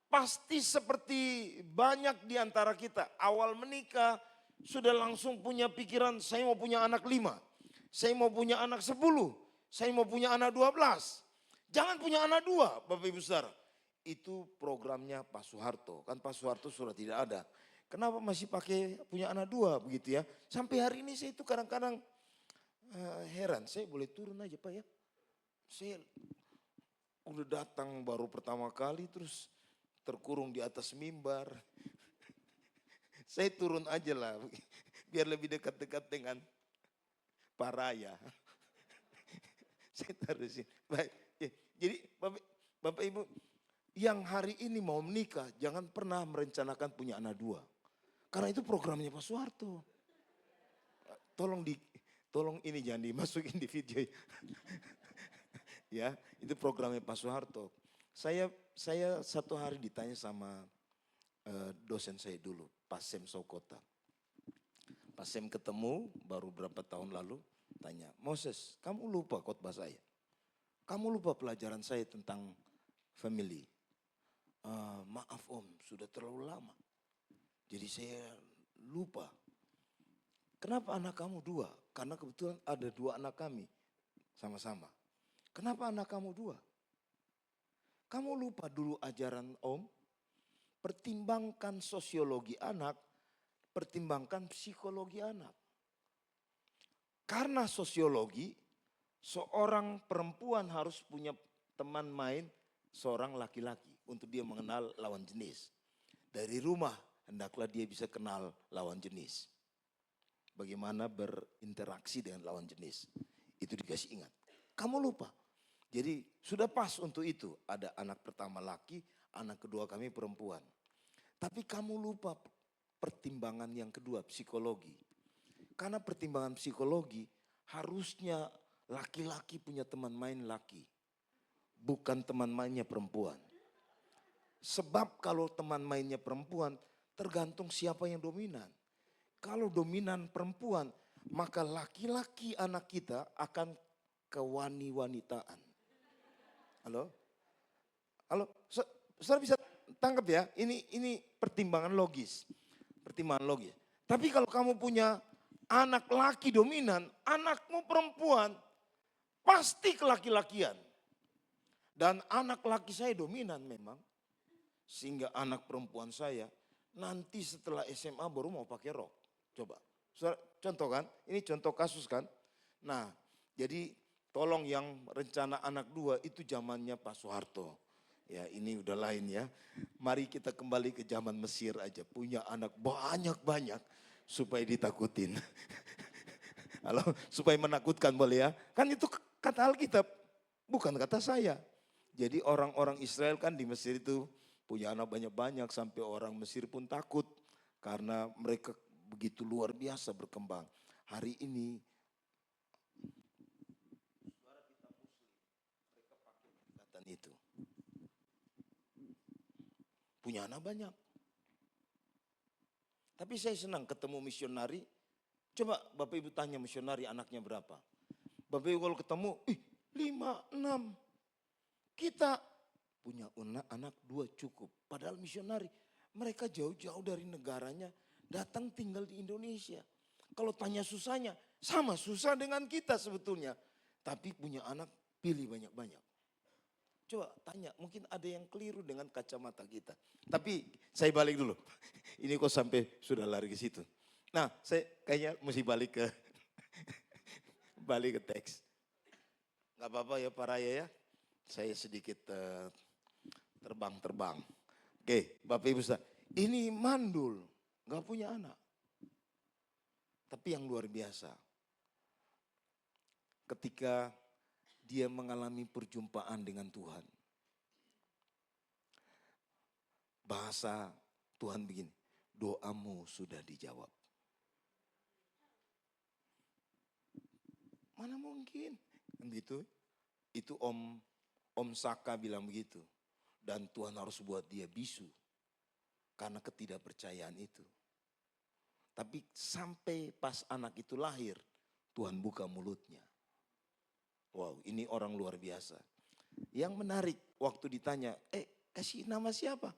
Pasti seperti banyak di antara kita. Awal menikah sudah langsung punya pikiran saya mau punya anak 5. Saya mau punya anak 10. Saya mau punya anak 12. Jangan punya anak 2 Bapak Ibu Saudara. Itu programnya Pak Soeharto. Kan Pak Soeharto sudah tidak ada. Kenapa masih pakai punya anak 2 begitu ya. Sampai hari ini saya itu kadang-kadang heran. Saya boleh turun aja Pak ya. Saya udah datang baru pertama kali terus terkurung di atas mimbar. Saya turun aja lah. Biar lebih dekat-dekat dengan Pak Raya. Saya taruh sini. Baik. Jadi Bapak Ibu yang hari ini mau menikah jangan pernah merencanakan punya anak 2. Karena itu programnya Pak Soeharto. Tolong ini jangan dimasukin di video. Ya, itu programnya Pak Soeharto. Saya satu hari ditanya sama dosen saya dulu, Pak Sem Sokota. Pak Sem ketemu baru berapa tahun lalu, tanya, Moses, kamu lupa khotbah saya? Kamu lupa pelajaran saya tentang family? Maaf Om, sudah terlalu lama. Jadi saya lupa. Kenapa anak kamu 2? Karena kebetulan ada 2 anak kami sama-sama. Kenapa anak kamu 2? Kamu lupa dulu ajaran Om? Pertimbangkan sosiologi anak, pertimbangkan psikologi anak. Karena sosiologi, seorang perempuan harus punya teman main seorang laki-laki untuk dia mengenal lawan jenis. Dari rumah hendaklah dia bisa kenal lawan jenis. Bagaimana berinteraksi dengan lawan jenis. Itu dikasih ingat. Kamu lupa. Jadi sudah pas untuk itu. Ada anak pertama laki, anak kedua kami perempuan. Tapi kamu lupa pertimbangan yang kedua, psikologi. Karena pertimbangan psikologi harusnya laki-laki punya teman main laki. Bukan teman mainnya perempuan. Sebab kalau teman mainnya perempuan tergantung siapa yang dominan. Kalau dominan perempuan maka laki-laki anak kita akan kewani-wanitaan. Halo? Halo? Saudara bisa tangkap ya, ini pertimbangan logis. Pertimbangan logis. Tapi kalau kamu punya anak laki dominan, anakmu perempuan pasti kelaki-lakian. Dan anak laki saya dominan memang. Sehingga anak perempuan saya nanti setelah SMA baru mau pakai rok. Coba, contoh kan, ini contoh kasus kan. Nah, jadi tolong yang rencana anak 2 itu zamannya Pak Soeharto. Ya ini udah lain ya. Mari kita kembali ke zaman Mesir aja. Punya anak banyak-banyak supaya ditakutin. Halo, supaya menakutkan boleh ya. Kan itu kata Alkitab, bukan kata saya. Jadi orang-orang Israel kan di Mesir itu punya anak banyak-banyak sampai orang Mesir pun takut. Karena mereka begitu luar biasa berkembang. Hari ini mereka pakai pendekatan itu. Punya anak banyak. Tapi saya senang ketemu misionari. Coba Bapak Ibu tanya misionari anaknya berapa. Bapak Ibu kalau ketemu, 5, 6. Kita punya anak 2 cukup. Padahal misionari, mereka jauh-jauh dari negaranya datang tinggal di Indonesia. Kalau tanya susahnya, sama susah dengan kita sebetulnya. Tapi punya anak pilih banyak-banyak. Coba tanya, mungkin ada yang keliru dengan kacamata kita. Tapi saya balik dulu. Ini kok sampai sudah lari ke situ. Nah, saya kayaknya mesti balik ke teks. Gak apa-apa ya Pak Raya ya. Saya sedikit terbang-terbang. Oke, Bapak Ibu saudara. Ini mandul, gak punya anak. Tapi yang luar biasa. Ketika dia mengalami perjumpaan dengan Tuhan. Bahasa Tuhan begini, doamu sudah dijawab. Mana mungkin? Gitu. Itu Om Saka bilang begitu. Dan Tuhan harus buat dia bisu. Karena ketidakpercayaan itu. Tapi sampai pas anak itu lahir, Tuhan buka mulutnya. Wow, ini orang luar biasa. Yang menarik waktu ditanya, kasih nama siapa?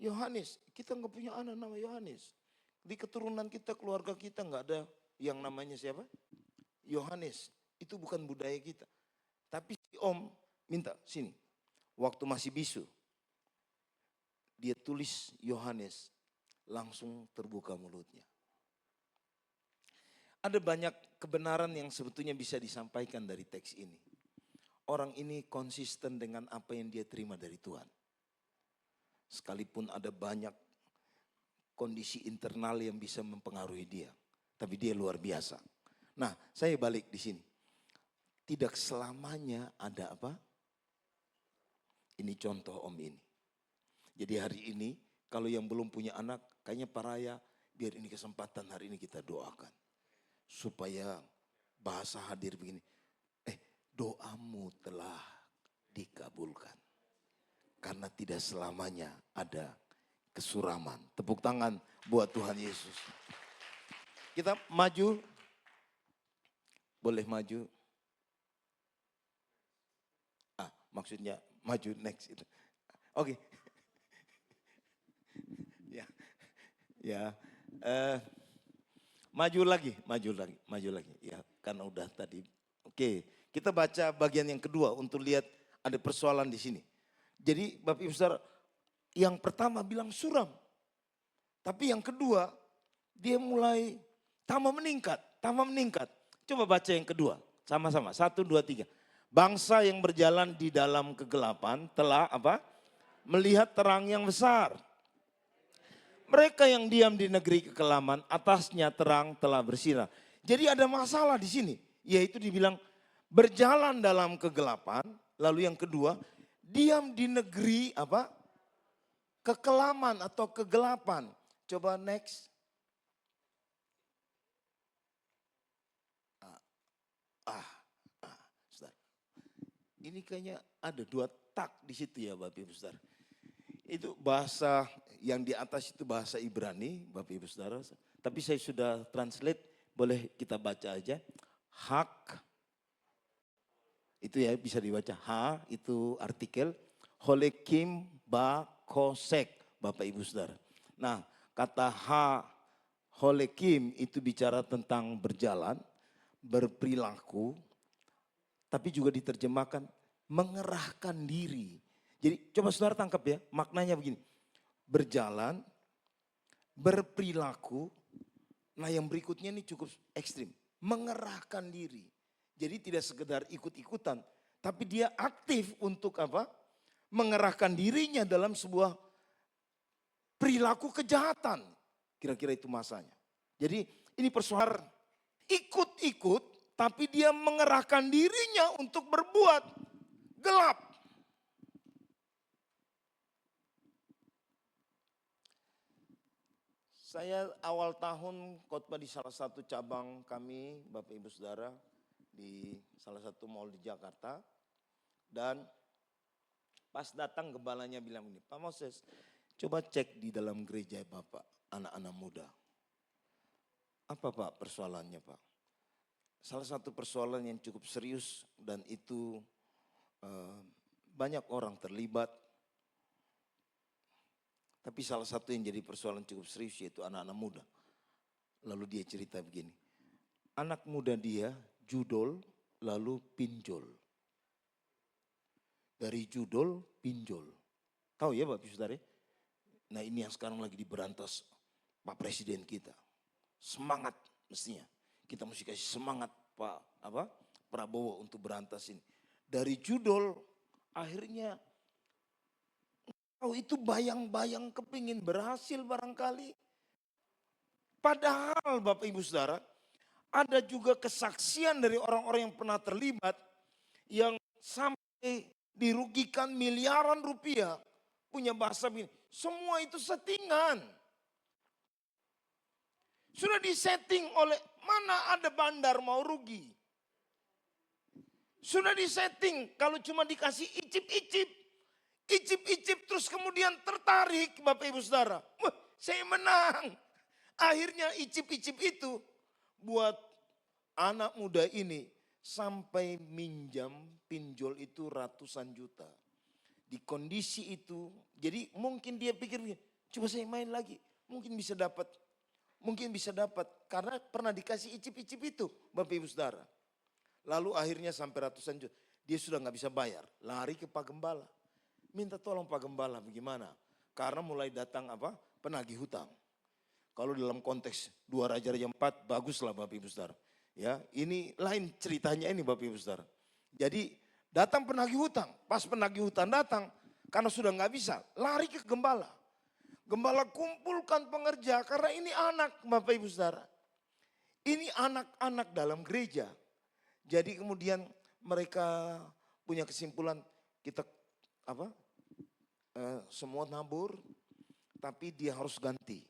Yohanes. Kita nggak punya anak nama Yohanes. Di keturunan kita, keluarga kita nggak ada yang namanya siapa? Yohanes. Itu bukan budaya kita. Tapi si Om minta sini. Waktu masih bisu, dia tulis Yohanes, langsung terbuka mulutnya. Ada banyak kebenaran yang sebetulnya bisa disampaikan dari teks ini. Orang ini konsisten dengan apa yang dia terima dari Tuhan. Sekalipun ada banyak kondisi internal yang bisa mempengaruhi dia. Tapi dia luar biasa. Nah, saya balik di sini. Tidak selamanya ada apa? Ini contoh Om ini. Jadi hari ini Kalau yang belum punya anak, kayaknya Pak Raya, biar ini kesempatan hari ini kita doakan. Supaya bahasa hadir begini, doamu telah dikabulkan. Karena tidak selamanya ada kesuraman. Tepuk tangan buat Tuhan Yesus. Kita maju, boleh maju. Maksudnya maju next itu. Oke. Ya. Maju lagi. Ya, karena udah tadi. Oke, kita baca bagian yang kedua untuk lihat ada persoalan di sini. Jadi Bapak Ibu Saudara, yang pertama bilang suram. Tapi yang kedua, dia mulai tambah meningkat. Coba baca yang kedua, sama-sama. 1, 2, 3. Bangsa yang berjalan di dalam kegelapan telah apa? Melihat terang yang besar. Mereka yang diam di negeri kekelaman, atasnya terang telah bersinar. Jadi ada masalah di sini, yaitu dibilang berjalan dalam kegelapan. Lalu yang kedua, diam di negeri apa? Kekelaman atau kegelapan. Coba next. Ini kayaknya ada 2 tak di situ ya Bapak Ibu Saudara. Itu bahasa yang di atas itu bahasa Ibrani Bapak Ibu Saudara. Tapi saya sudah translate, boleh kita baca aja. Hak, itu ya bisa dibaca. Ha itu artikel. Holekim ba kosek Bapak Ibu Saudara. Nah kata ha holekim itu bicara tentang berjalan, berperilaku. Tapi juga diterjemahkan mengerahkan diri. Jadi coba saudara tangkap ya, maknanya begini. Berjalan, berperilaku, nah yang berikutnya ini cukup ekstrim. Mengerahkan diri. Jadi tidak sekedar ikut-ikutan, tapi dia aktif untuk apa? Mengerahkan dirinya dalam sebuah perilaku kejahatan. Kira-kira itu masanya. Jadi ini persoalan ikut-ikut, tapi dia mengerahkan dirinya untuk berbuat gelap. Saya awal tahun khotbah di salah satu cabang kami, Bapak Ibu Saudara, di salah satu mall di Jakarta. Dan pas datang gembalanya bilang ini, Pak Moses, coba cek di dalam gereja Bapak, anak-anak muda. Apa Pak persoalannya Pak? Salah satu persoalan yang cukup serius dan itu banyak orang terlibat. Tapi salah satu yang jadi persoalan cukup serius yaitu anak-anak muda. Lalu dia cerita begini, anak muda dia judol lalu pinjol. Dari judol pinjol. Tahu ya Bapak Saudara? Nah ini yang sekarang lagi diberantas Pak Presiden kita. Semangat mestinya. Kita mesti kasih semangat Pak Prabowo untuk berantas ini. Dari judol akhirnya itu bayang-bayang kepingin berhasil barangkali. Padahal Bapak Ibu Saudara, ada juga kesaksian dari orang-orang yang pernah terlibat yang sampai dirugikan miliaran rupiah. Punya bahasa begini, semua itu settingan. Sudah disetting oleh mana ada bandar mau rugi. Sudah disetting kalau cuma dikasih icip-icip. Icip-icip terus kemudian tertarik Bapak Ibu Saudara. Wah saya menang. Akhirnya icip-icip itu buat anak muda ini sampai minjam pinjol itu ratusan juta. Di kondisi itu jadi mungkin dia pikir coba saya main lagi mungkin bisa dapat. Mungkin bisa dapat karena pernah dikasih icip-icip itu Bapak Ibu Saudara. Lalu akhirnya sampai ratusan juta. Dia sudah gak bisa bayar. Lari ke Pak Gembala. Minta tolong Pak Gembala bagaimana. Karena mulai datang penagih hutang. Kalau dalam konteks 2 Raja 4 baguslah Bapak Ibu Saudara. Ya, ini lain ceritanya ini Bapak Ibu Saudara. Jadi datang penagih hutang. Pas penagih hutang datang karena sudah gak bisa. Lari ke Gembala. Gembala kumpulkan pengerja karena ini anak Bapak Ibu Saudara. Ini anak-anak dalam gereja. Jadi kemudian mereka punya kesimpulan kita semua nabur. tapi dia harus ganti.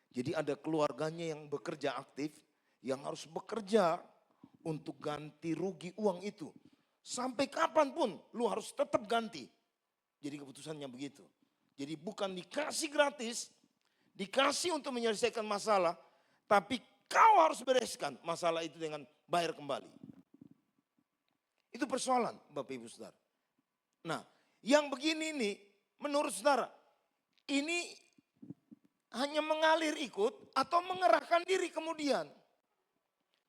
Jadi ada keluarganya yang bekerja aktif, yang harus bekerja untuk ganti rugi uang itu. Sampai kapanpun lu harus tetap ganti. Jadi keputusannya begitu. Jadi bukan dikasih gratis, dikasih untuk menyelesaikan masalah, tapi kau harus bereskan masalah itu dengan bayar kembali. Itu persoalan Bapak Ibu Saudara. Nah, yang begini ini menurut saudara, ini hanya mengalir ikut atau mengerahkan diri kemudian.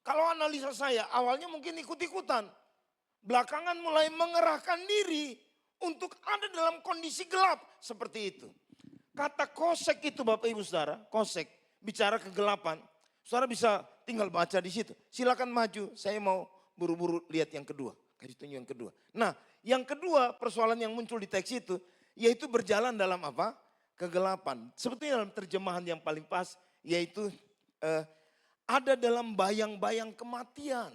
Kalau analisa saya, awalnya mungkin ikut-ikutan. Belakangan mulai mengerahkan diri untuk ada dalam kondisi gelap seperti itu. Kata kosek itu Bapak Ibu Saudara, kosek, bicara kegelapan. Saudara bisa tinggal baca di situ. Silakan maju, saya mau buru-buru lihat yang kedua. Kasih tunjuk yang kedua. Nah, yang kedua persoalan yang muncul di teks itu, yaitu berjalan dalam apa? Kegelapan. Sebetulnya dalam terjemahan yang paling pas, yaitu ada dalam bayang-bayang kematian.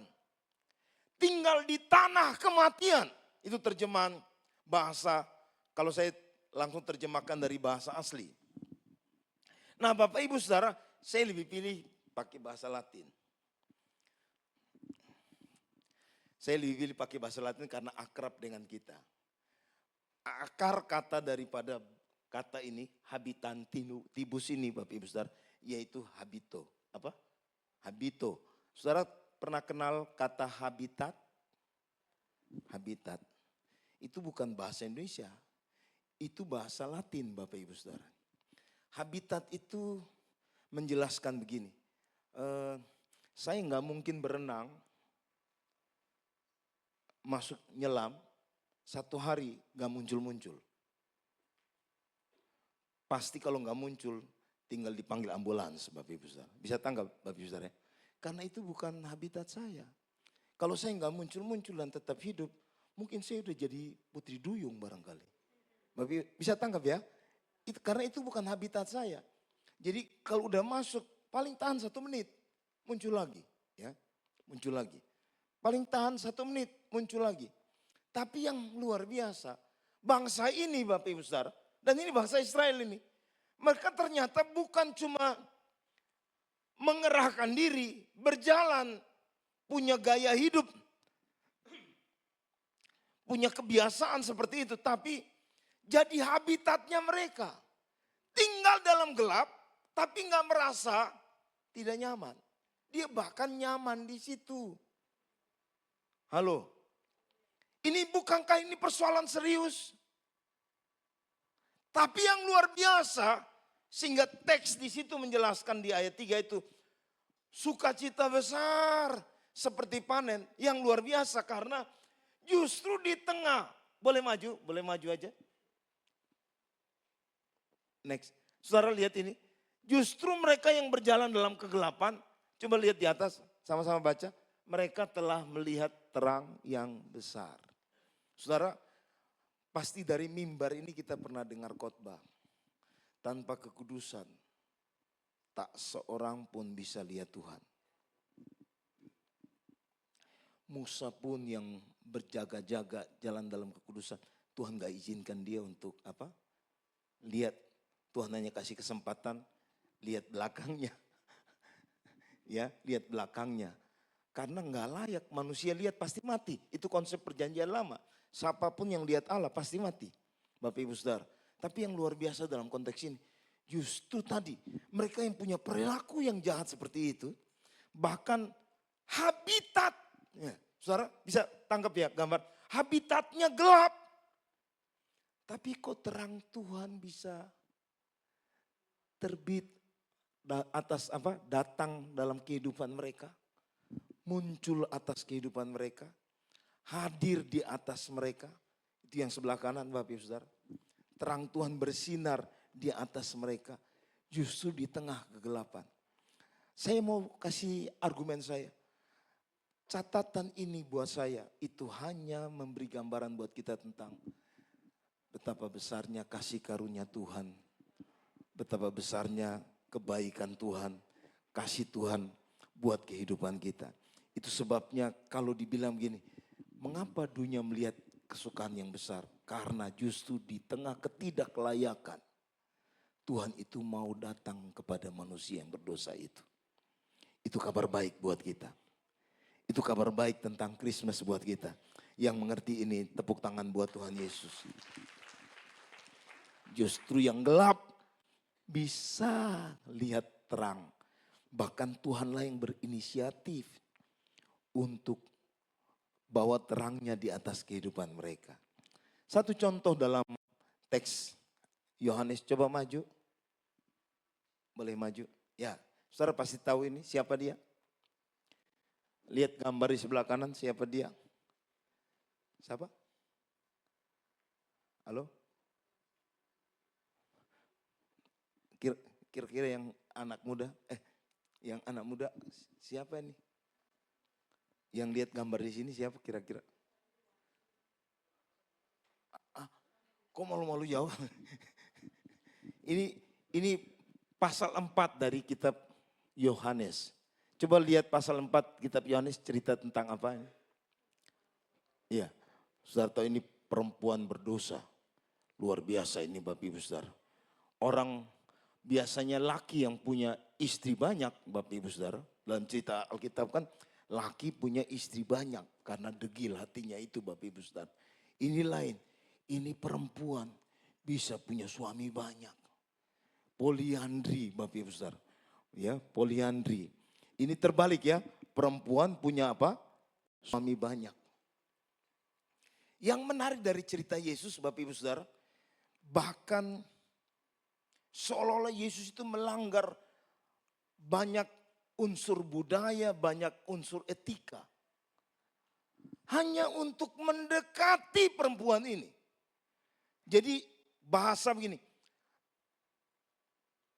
Tinggal di tanah kematian. Itu terjemahan bahasa, kalau saya langsung terjemahkan dari bahasa asli. Nah Bapak Ibu Saudara, saya lebih pilih pakai bahasa Latin. Saya lebih pilih pakai bahasa Latin karena akrab dengan kita. Akar kata daripada kata ini, habitantibus ini Bapak Ibu Saudara, yaitu habito. Apa? Habito. Saudara pernah kenal kata habitat? Habitat. Itu bukan bahasa Indonesia. Itu bahasa Latin Bapak Ibu Saudara. Habitat itu menjelaskan begini. Saya nggak mungkin berenang, masuk nyelam, satu hari nggak muncul-muncul. Pasti kalau nggak muncul, tinggal dipanggil ambulans Bapak Ibu Saudara. Bisa tanggap Bapak Ibu Saudara? Karena itu bukan habitat saya. Kalau saya nggak muncul-muncul dan tetap hidup, mungkin saya udah jadi putri duyung barangkali. Bapak Ibu, bisa tanggap ya? Karena itu bukan habitat saya. Jadi kalau udah masuk, paling tahan 1 menit, muncul lagi. Ya, muncul lagi. Paling tahan 1 menit, muncul lagi. Tapi yang luar biasa, bangsa ini Bapak Ibu Saudara, dan ini bangsa Israel ini, mereka ternyata bukan cuma mengerahkan diri, berjalan, punya gaya hidup, punya kebiasaan seperti itu, tapi jadi habitatnya mereka. Tinggal dalam gelap, tapi nggak merasa tidak nyaman. Dia bahkan nyaman di situ. Halo, ini bukankah ini persoalan serius? Tapi yang luar biasa, sehingga teks di situ menjelaskan di ayat 3 itu, sukacita besar seperti panen yang luar biasa karena justru di tengah, boleh maju aja. Next, saudara lihat ini, justru mereka yang berjalan dalam kegelapan, coba lihat di atas, sama-sama baca, mereka telah melihat terang yang besar. Saudara, pasti dari mimbar ini kita pernah dengar khotbah. Tanpa kekudusan, tak seorang pun bisa lihat Tuhan. Musa pun yang berjaga-jaga jalan dalam kekudusan, Tuhan gak izinkan dia untuk apa? Lihat, Tuhan hanya kasih kesempatan, lihat belakangnya. Ya, lihat belakangnya. Karena gak layak, manusia lihat pasti mati. Itu konsep perjanjian lama. Siapapun yang lihat Allah pasti mati. Bapak Ibu Saudara. Tapi yang luar biasa dalam konteks ini, justru tadi mereka yang punya perilaku yang jahat seperti itu, bahkan habitatnya, saudara bisa tangkap ya gambar, habitatnya gelap. Tapi kok terang Tuhan bisa terbit atas apa? Datang dalam kehidupan mereka, muncul atas kehidupan mereka, hadir di atas mereka. Itu yang sebelah kanan Bapak Ibu Saudara. Terang Tuhan bersinar di atas mereka, justru di tengah kegelapan. Saya mau kasih argumen saya. Catatan ini buat saya, itu hanya memberi gambaran buat kita tentang betapa besarnya kasih karunia Tuhan. Betapa besarnya kebaikan Tuhan, kasih Tuhan buat kehidupan kita. Itu sebabnya kalau dibilang begini, mengapa dunia melihat kesukaan yang besar? Karena justru di tengah ketidaklayakan, Tuhan itu mau datang kepada manusia yang berdosa itu. Itu kabar baik buat kita. Itu kabar baik tentang Christmas buat kita. Yang mengerti ini, tepuk tangan buat Tuhan Yesus. Justru yang gelap bisa lihat terang. Bahkan Tuhanlah yang berinisiatif untuk bawa terangnya di atas kehidupan mereka. Satu contoh dalam teks Yohanes, coba maju. Boleh maju? Ya, saudara pasti tahu ini siapa dia. Lihat gambar di sebelah kanan, siapa dia? Siapa? Halo? Kira-kira yang anak muda, siapa ini? Yang lihat gambar di sini siapa kira-kira? Kok malu-malu jauh? Ini pasal 4 dari kitab Yohanes. Coba lihat pasal 4 kitab Yohanes, cerita tentang apa ini? Iya, saudara tahu ini perempuan berdosa. Luar biasa ini Bapak Ibu Saudara. Orang biasanya laki yang punya istri banyak Bapak Ibu Saudara. Dalam cerita Alkitab kan laki punya istri banyak karena degil hatinya itu Bapak Ibu Saudara. Ini lain, ini perempuan bisa punya suami banyak. Poliandri Bapak Ibu Saudara. Ya, poliandri. Ini terbalik ya, perempuan punya apa? Suami banyak. Yang menarik dari cerita Yesus Bapak Ibu Saudara, bahkan seolah-olah Yesus itu melanggar banyak unsur budaya, banyak unsur etika. Hanya untuk mendekati perempuan ini. Jadi bahasa begini,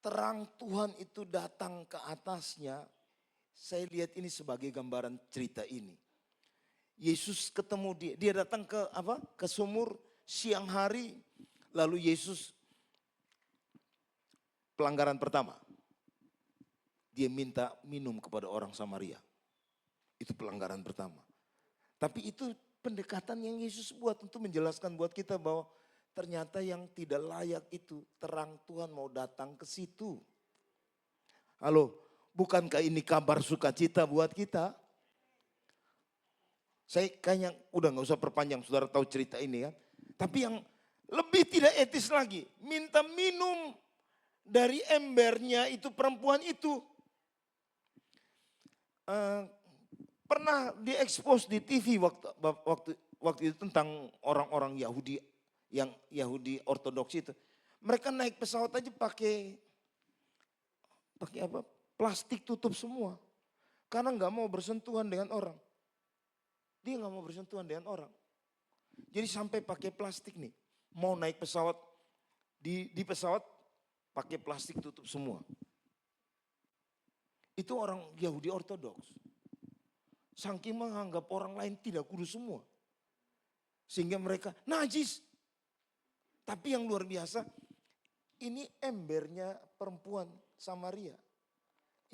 terang Tuhan itu datang ke atasnya. Saya lihat ini sebagai gambaran cerita ini. Yesus ketemu dia datang ke apa? Ke sumur siang hari, lalu Yesus pelanggaran pertama. Dia minta minum kepada orang Samaria. Itu pelanggaran pertama. Tapi itu pendekatan yang Yesus buat untuk menjelaskan buat kita bahwa ternyata yang tidak layak itu terang Tuhan mau datang ke situ. Halo, bukankah ini kabar sukacita buat kita? Saya kayaknya udah gak usah perpanjang, saudara tahu cerita ini kan. Tapi yang lebih tidak etis lagi, minta minum dari embernya itu perempuan itu. Pernah diekspos di TV waktu itu tentang orang-orang Yahudi yang Yahudi Ortodoks itu. Mereka naik pesawat aja pakai apa? Plastik tutup semua. Karena nggak mau bersentuhan dengan orang. Dia nggak mau bersentuhan dengan orang. Jadi sampai pakai plastik nih. Mau naik pesawat, di pesawat pakai plastik tutup semua. Itu orang Yahudi Ortodoks. Saking menganggap orang lain tidak kudus semua. Sehingga mereka najis. Tapi yang luar biasa, ini embernya perempuan Samaria.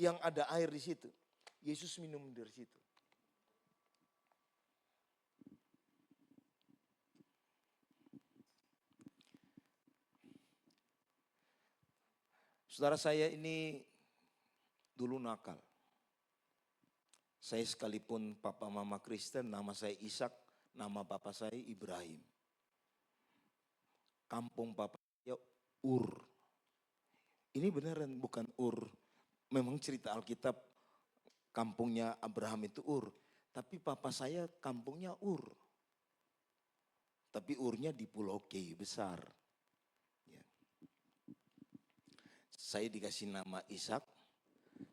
Yang ada air di situ. Yesus minum dari situ. Saudara saya ini dulu nakal. Saya sekalipun papa mama Kristen, nama saya Ishak, nama papa saya Ibrahim. Kampung papa saya Ur. Ini beneran bukan Ur. Memang cerita Alkitab kampungnya Abraham itu Ur. Tapi papa saya kampungnya Ur. Tapi Urnya di Pulau Kei besar. Ya. Saya dikasih nama Ishak.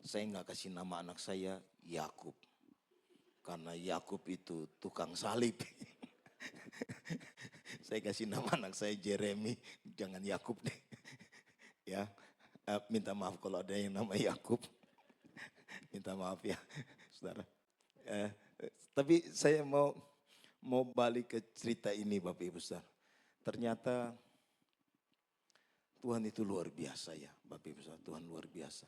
Saya nggak kasih nama anak saya Yakub. Karena Yakub itu tukang salib. Saya kasih nama anak saya Jeremy, jangan Yakub deh. Ya, minta maaf kalau ada yang nama Yakub. Minta maaf ya, saudara. Tapi saya mau balik ke cerita ini Bapak Ibu Saudara. Ternyata Tuhan itu luar biasa ya Bapak Ibu Saudara, Tuhan luar biasa.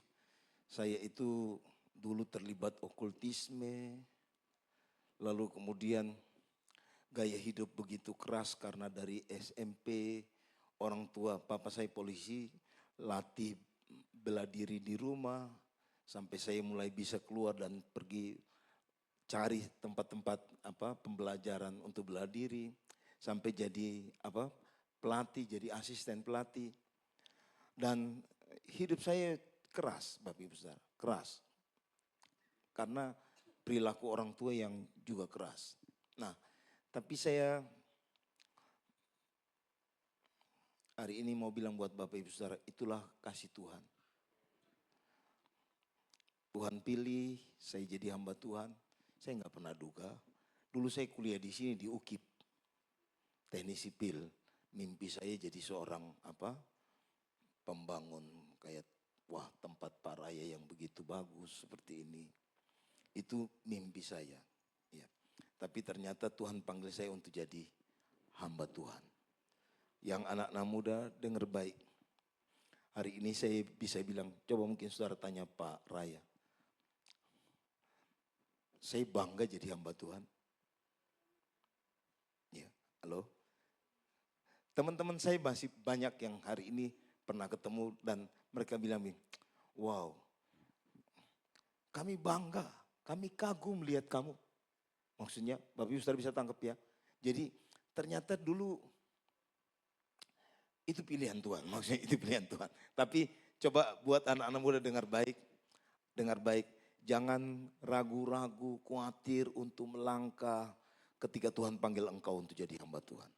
Saya itu dulu terlibat okultisme, lalu kemudian gaya hidup begitu keras karena dari SMP, orang tua papa saya polisi, latih bela diri di rumah, sampai saya mulai bisa keluar dan pergi cari tempat-tempat pembelajaran untuk bela diri, sampai jadi pelatih, jadi asisten pelatih. Dan hidup saya keras, Bapak Ibu Saudara, keras. Karena perilaku orang tua yang juga keras. Nah, tapi saya hari ini mau bilang buat Bapak Ibu Saudara, itulah kasih Tuhan. Tuhan pilih saya jadi hamba Tuhan, saya nggak pernah duga. Dulu saya kuliah di sini di UKIP, teknik sipil. Mimpi saya jadi seorang pembangun kayak tempat Pak Raya yang begitu bagus seperti ini. Itu mimpi saya. Ya. Tapi ternyata Tuhan panggil saya untuk jadi hamba Tuhan. Yang anak-anak muda dengar baik. Hari ini saya bisa bilang, coba mungkin saudara tanya Pak Raya. Saya bangga jadi hamba Tuhan. Ya, halo. Teman-teman saya masih banyak yang hari ini pernah ketemu dan mereka bilang, wow, kami bangga, kami kagum lihat kamu. Maksudnya, Bapak Ibu Saudara bisa tangkap ya. Jadi ternyata dulu itu pilihan Tuhan, maksudnya itu pilihan Tuhan. Tapi coba buat anak-anak muda dengar baik, dengar baik. Jangan ragu-ragu, khawatir untuk melangkah ketika Tuhan panggil engkau untuk jadi hamba Tuhan.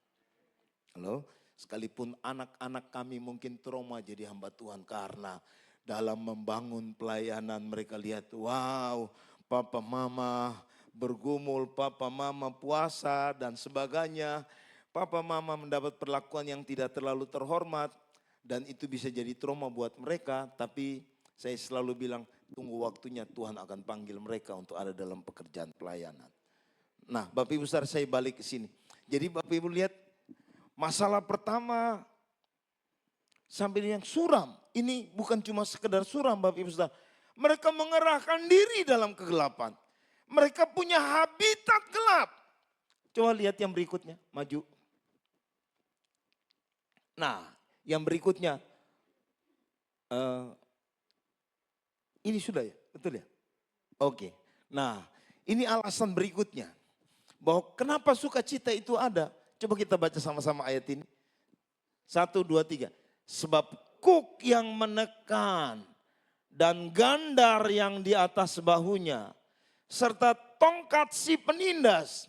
Halo, sekalipun anak-anak kami mungkin trauma jadi hamba Tuhan karena dalam membangun pelayanan mereka lihat, wow, papa mama bergumul, papa mama puasa dan sebagainya. Papa mama mendapat perlakuan yang tidak terlalu terhormat dan itu bisa jadi trauma buat mereka. Tapi saya selalu bilang tunggu waktunya Tuhan akan panggil mereka untuk ada dalam pekerjaan pelayanan. Nah Bapak Ibu Saudara saya balik ke sini. Jadi Bapak Ibu lihat masalah pertama sambil yang suram. Ini bukan cuma sekedar suram Bapak Ibu Saudara. Mereka mengerahkan diri dalam kegelapan. Mereka punya habitat gelap. Coba lihat yang berikutnya, maju. Nah, yang berikutnya, ini sudah ya, betul ya? Oke, nah ini alasan berikutnya. Bahwa kenapa sukacita itu ada. Coba kita baca sama-sama ayat ini. 1, 2, 3. Sebab kuk yang menekan dan gandar yang di atas bahunya, serta tongkat si penindas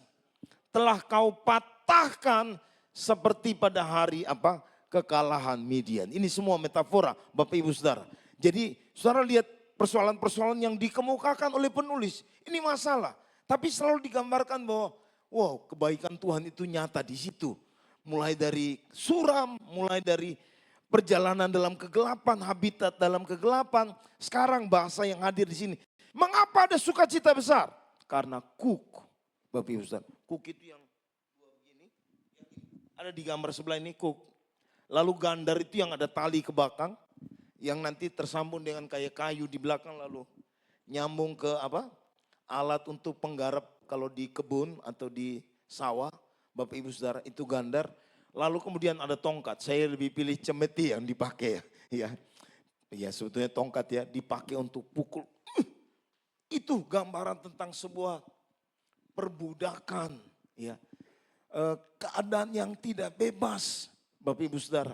telah kau patahkan seperti pada hari kekalahan Midian. Ini semua metafora Bapak Ibu Saudara. Jadi saudara lihat persoalan-persoalan yang dikemukakan oleh penulis. Ini masalah. Tapi selalu digambarkan bahwa wow, kebaikan Tuhan itu nyata di situ. Mulai dari suram, mulai dari perjalanan dalam kegelapan, habitat dalam kegelapan. Sekarang bahasa yang hadir di sini. Mengapa ada sukacita besar? Karena kuk. Bapak Ibu Saudara, kuk itu yang dua begini. Ada di gambar sebelah ini kuk. Lalu gandar itu yang ada tali ke belakang. Yang nanti tersambung dengan kayak kayu di belakang lalu nyambung ke alat untuk penggarap kalau di kebun atau di sawah. Bapak Ibu Saudara itu gandar. Lalu kemudian ada tongkat. Saya lebih pilih cemeti yang dipakai ya. Ya sebetulnya tongkat ya dipakai untuk pukul. Itu gambaran tentang sebuah perbudakan ya. Keadaan yang tidak bebas. Bapak Ibu Saudara,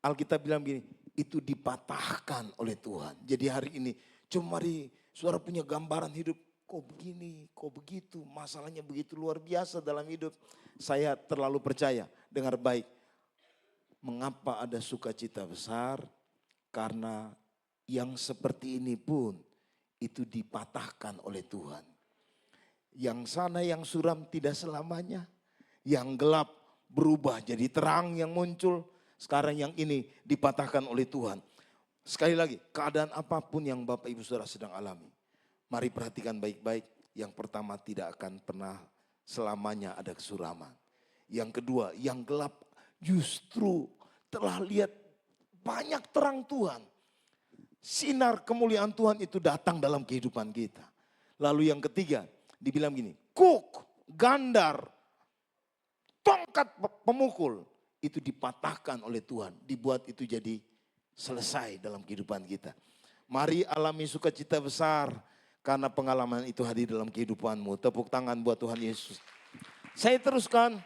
Alkitab bilang begini, itu dipatahkan oleh Tuhan. Jadi hari ini, cuma mari saudara punya gambaran hidup, kok begini, kok begitu, masalahnya begitu luar biasa dalam hidup. Saya terlalu percaya, dengar baik. Mengapa ada sukacita besar? Karena yang seperti ini pun, itu dipatahkan oleh Tuhan. Yang sana yang suram tidak selamanya, yang gelap berubah jadi terang yang muncul. Sekarang yang ini dipatahkan oleh Tuhan. Sekali lagi, keadaan apapun yang Bapak Ibu Saudara sedang alami. Mari perhatikan baik-baik. Yang pertama, tidak akan pernah selamanya ada kesuraman. Yang kedua, yang gelap justru telah lihat banyak terang Tuhan. Sinar kemuliaan Tuhan itu datang dalam kehidupan kita. Lalu yang ketiga, dibilang gini, kuk, gandar, tongkat pemukul itu dipatahkan oleh Tuhan, dibuat itu jadi selesai dalam kehidupan kita. Mari alami sukacita besar karena pengalaman itu hadir dalam kehidupanmu. Tepuk tangan buat Tuhan Yesus. Saya teruskan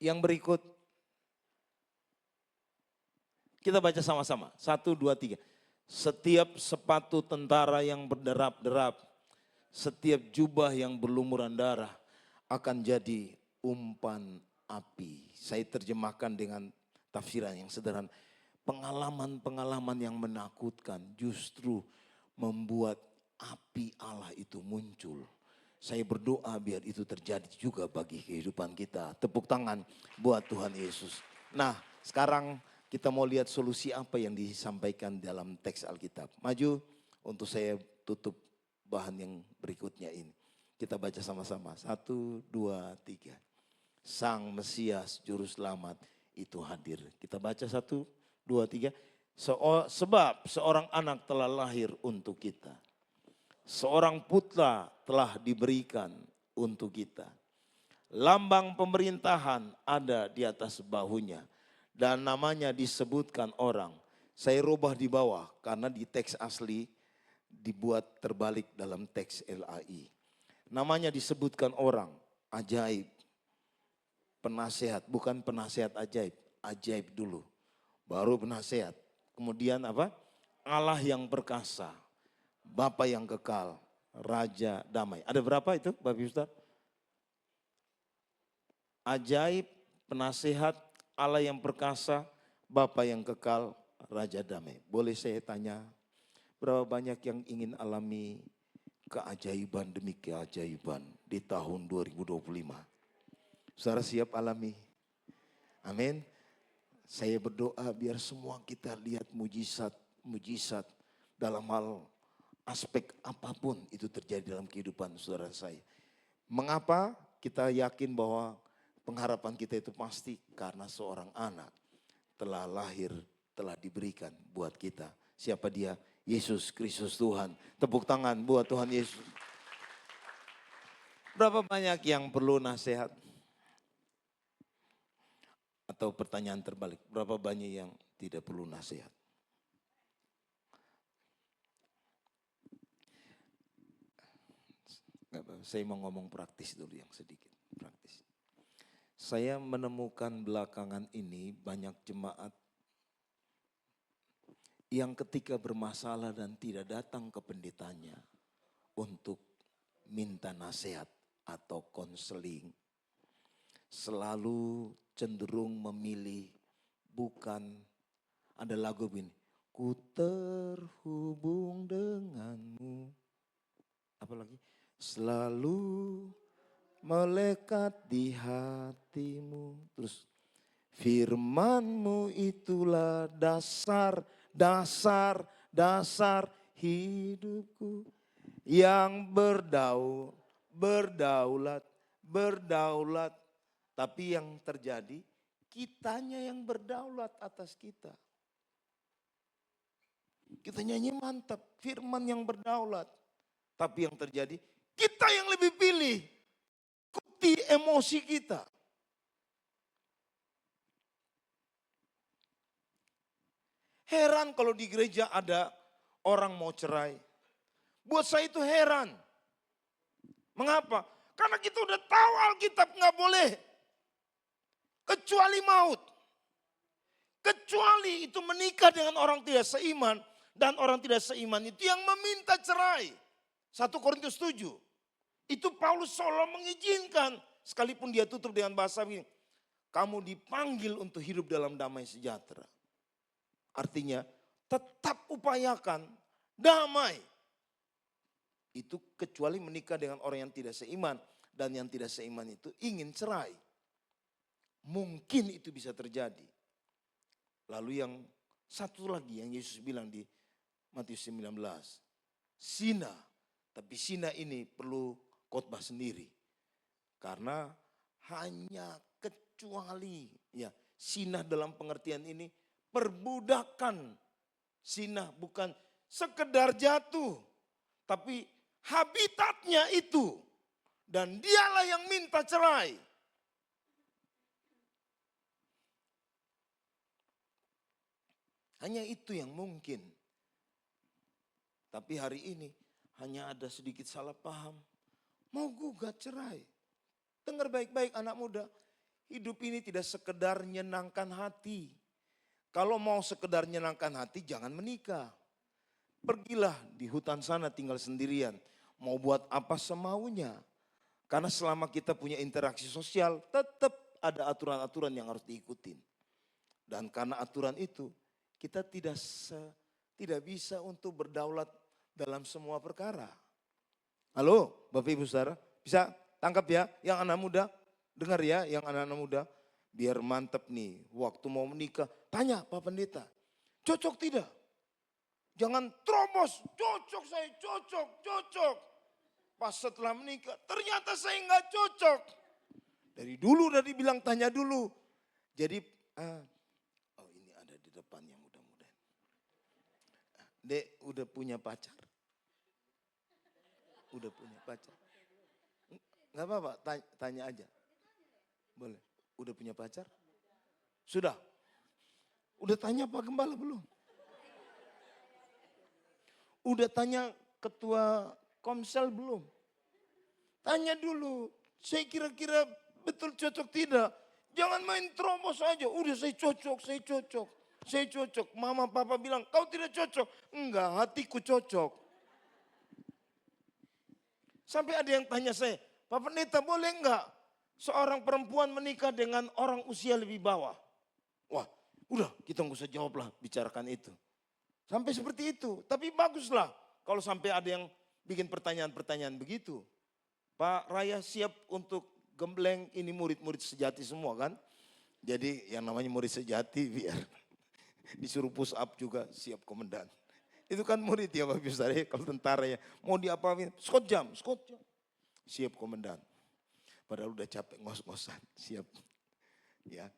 yang berikut. Kita baca sama-sama. 1, 2, 3. Setiap sepatu tentara yang berderap-derap, setiap jubah yang berlumuran darah akan jadi umpan api. Saya terjemahkan dengan tafsiran yang sederhana. Pengalaman-pengalaman yang menakutkan justru membuat api Allah itu muncul. Saya berdoa biar itu terjadi juga bagi kehidupan kita. Tepuk tangan buat Tuhan Yesus. Nah, sekarang kita mau lihat solusi apa yang disampaikan dalam teks Alkitab. Maju untuk saya tutup bahan yang berikutnya ini. Kita baca sama-sama. 1, 2, 3. Sang Mesias Juru Selamat itu hadir. Kita baca 1, 2, 3. Sebab seorang anak telah lahir untuk kita. Seorang putra telah diberikan untuk kita. Lambang pemerintahan ada di atas bahunya. Dan namanya disebutkan orang. Saya rubah di bawah karena di teks asli dibuat terbalik dalam teks LAI. Namanya disebutkan orang, ajaib, penasehat, bukan penasehat ajaib, ajaib dulu. Baru penasehat, kemudian apa? Allah yang perkasa, Bapa yang kekal, Raja damai. Ada berapa itu Bapak Ibu Saudara? Ajaib, penasehat, Allah yang perkasa, Bapa yang kekal, Raja damai. Boleh saya tanya, berapa banyak yang ingin alami keajaiban demi keajaiban di tahun 2025? Saudara siap alami? Amin. Saya berdoa biar semua kita lihat mujizat dalam hal aspek apapun itu terjadi dalam kehidupan saudara saya. Mengapa kita yakin bahwa pengharapan kita itu pasti? Karena seorang anak telah lahir, telah diberikan buat kita. Siapa dia? Yesus Kristus Tuhan. Tepuk tangan buat Tuhan Yesus. Berapa banyak yang perlu nasihat? Atau pertanyaan terbalik, berapa banyak yang tidak perlu nasihat? Saya mau ngomong praktis dulu yang sedikit, praktis. Saya menemukan belakangan ini banyak jemaat yang ketika bermasalah dan tidak datang ke pendetanya untuk minta nasihat atau konseling, selalu cenderung memilih bukan, ada lagu begini, ku terhubung denganmu, apalagi selalu melekat di hatimu, terus firmanmu itulah dasar hidupku yang berdaulat. Tapi yang terjadi, kitanya yang berdaulat atas kita. Kita nyanyi mantap, firman yang berdaulat. Tapi yang terjadi, kita yang lebih pilih. Ikuti emosi kita. Heran kalau di gereja ada orang mau cerai. Buat saya itu heran. Mengapa? Karena kita udah tahu Alkitab nggak boleh. Kecuali maut. Kecuali itu menikah dengan orang tidak seiman. Dan orang tidak seiman itu yang meminta cerai. 1 Korintus 7. Itu Paulus seolah mengizinkan. Sekalipun dia tutup dengan bahasa ini. Kamu dipanggil untuk hidup dalam damai sejahtera. Artinya tetap upayakan damai. Itu kecuali menikah dengan orang yang tidak seiman. Dan yang tidak seiman itu ingin cerai. Mungkin itu bisa terjadi. Lalu yang satu lagi yang Yesus bilang di Matius 19. Zina. Tapi zina ini perlu khotbah sendiri. Karena hanya kecuali ya zina dalam pengertian ini perbudakan. Zina bukan sekedar jatuh. Tapi habitatnya itu. Dan dialah yang minta cerai. Hanya itu yang mungkin. Tapi hari ini hanya ada sedikit salah paham. Mau gugat cerai. Dengar baik-baik anak muda. Hidup ini tidak sekedar menyenangkan hati. Kalau mau sekedar menyenangkan hati jangan menikah. Pergilah di hutan sana tinggal sendirian. Mau buat apa semaunya. Karena selama kita punya interaksi sosial tetap ada aturan-aturan yang harus diikutin. Dan karena aturan itu kita tidak bisa untuk berdaulat dalam semua perkara. Halo Bapak Ibu Saudara, bisa tangkap ya yang anak muda? Dengar ya yang anak-anak muda, biar mantep nih. Waktu mau menikah, tanya Pak Pendeta, cocok tidak? Jangan terobos, cocok saya, cocok. Pas setelah menikah, ternyata saya nggak cocok. Dari dulu udah dibilang tanya dulu. Jadi, oh ini ada di depannya mudah-mudahan. Dek udah punya pacar? Udah punya pacar? Nggak apa-apa, tanya aja. Boleh. Udah punya pacar? Sudah. Udah tanya Pak Gembala belum? Udah tanya ketua Komsel belum? Tanya dulu. Saya kira-kira betul cocok tidak? Jangan main terobos aja. Udah saya cocok. Mama papa bilang kau tidak cocok. Enggak, hatiku cocok. Sampai ada yang tanya saya, Pak Pendeta boleh enggak seorang perempuan menikah dengan orang usia lebih bawah? Wah, udah kita nggak usah jawab lah bicarakan itu. Sampai seperti itu, tapi baguslah kalau sampai ada yang bikin pertanyaan-pertanyaan begitu. Pak Raya siap untuk gembleng, ini murid-murid sejati semua kan. Jadi yang namanya murid sejati biar disuruh push up juga siap komandan. Itu kan murid ya Bapak Ibu Saudara, kalau tentara ya mau diapain, skot jam. Siap komandan. Padahal udah capek ngos-ngosan, siap. Ya,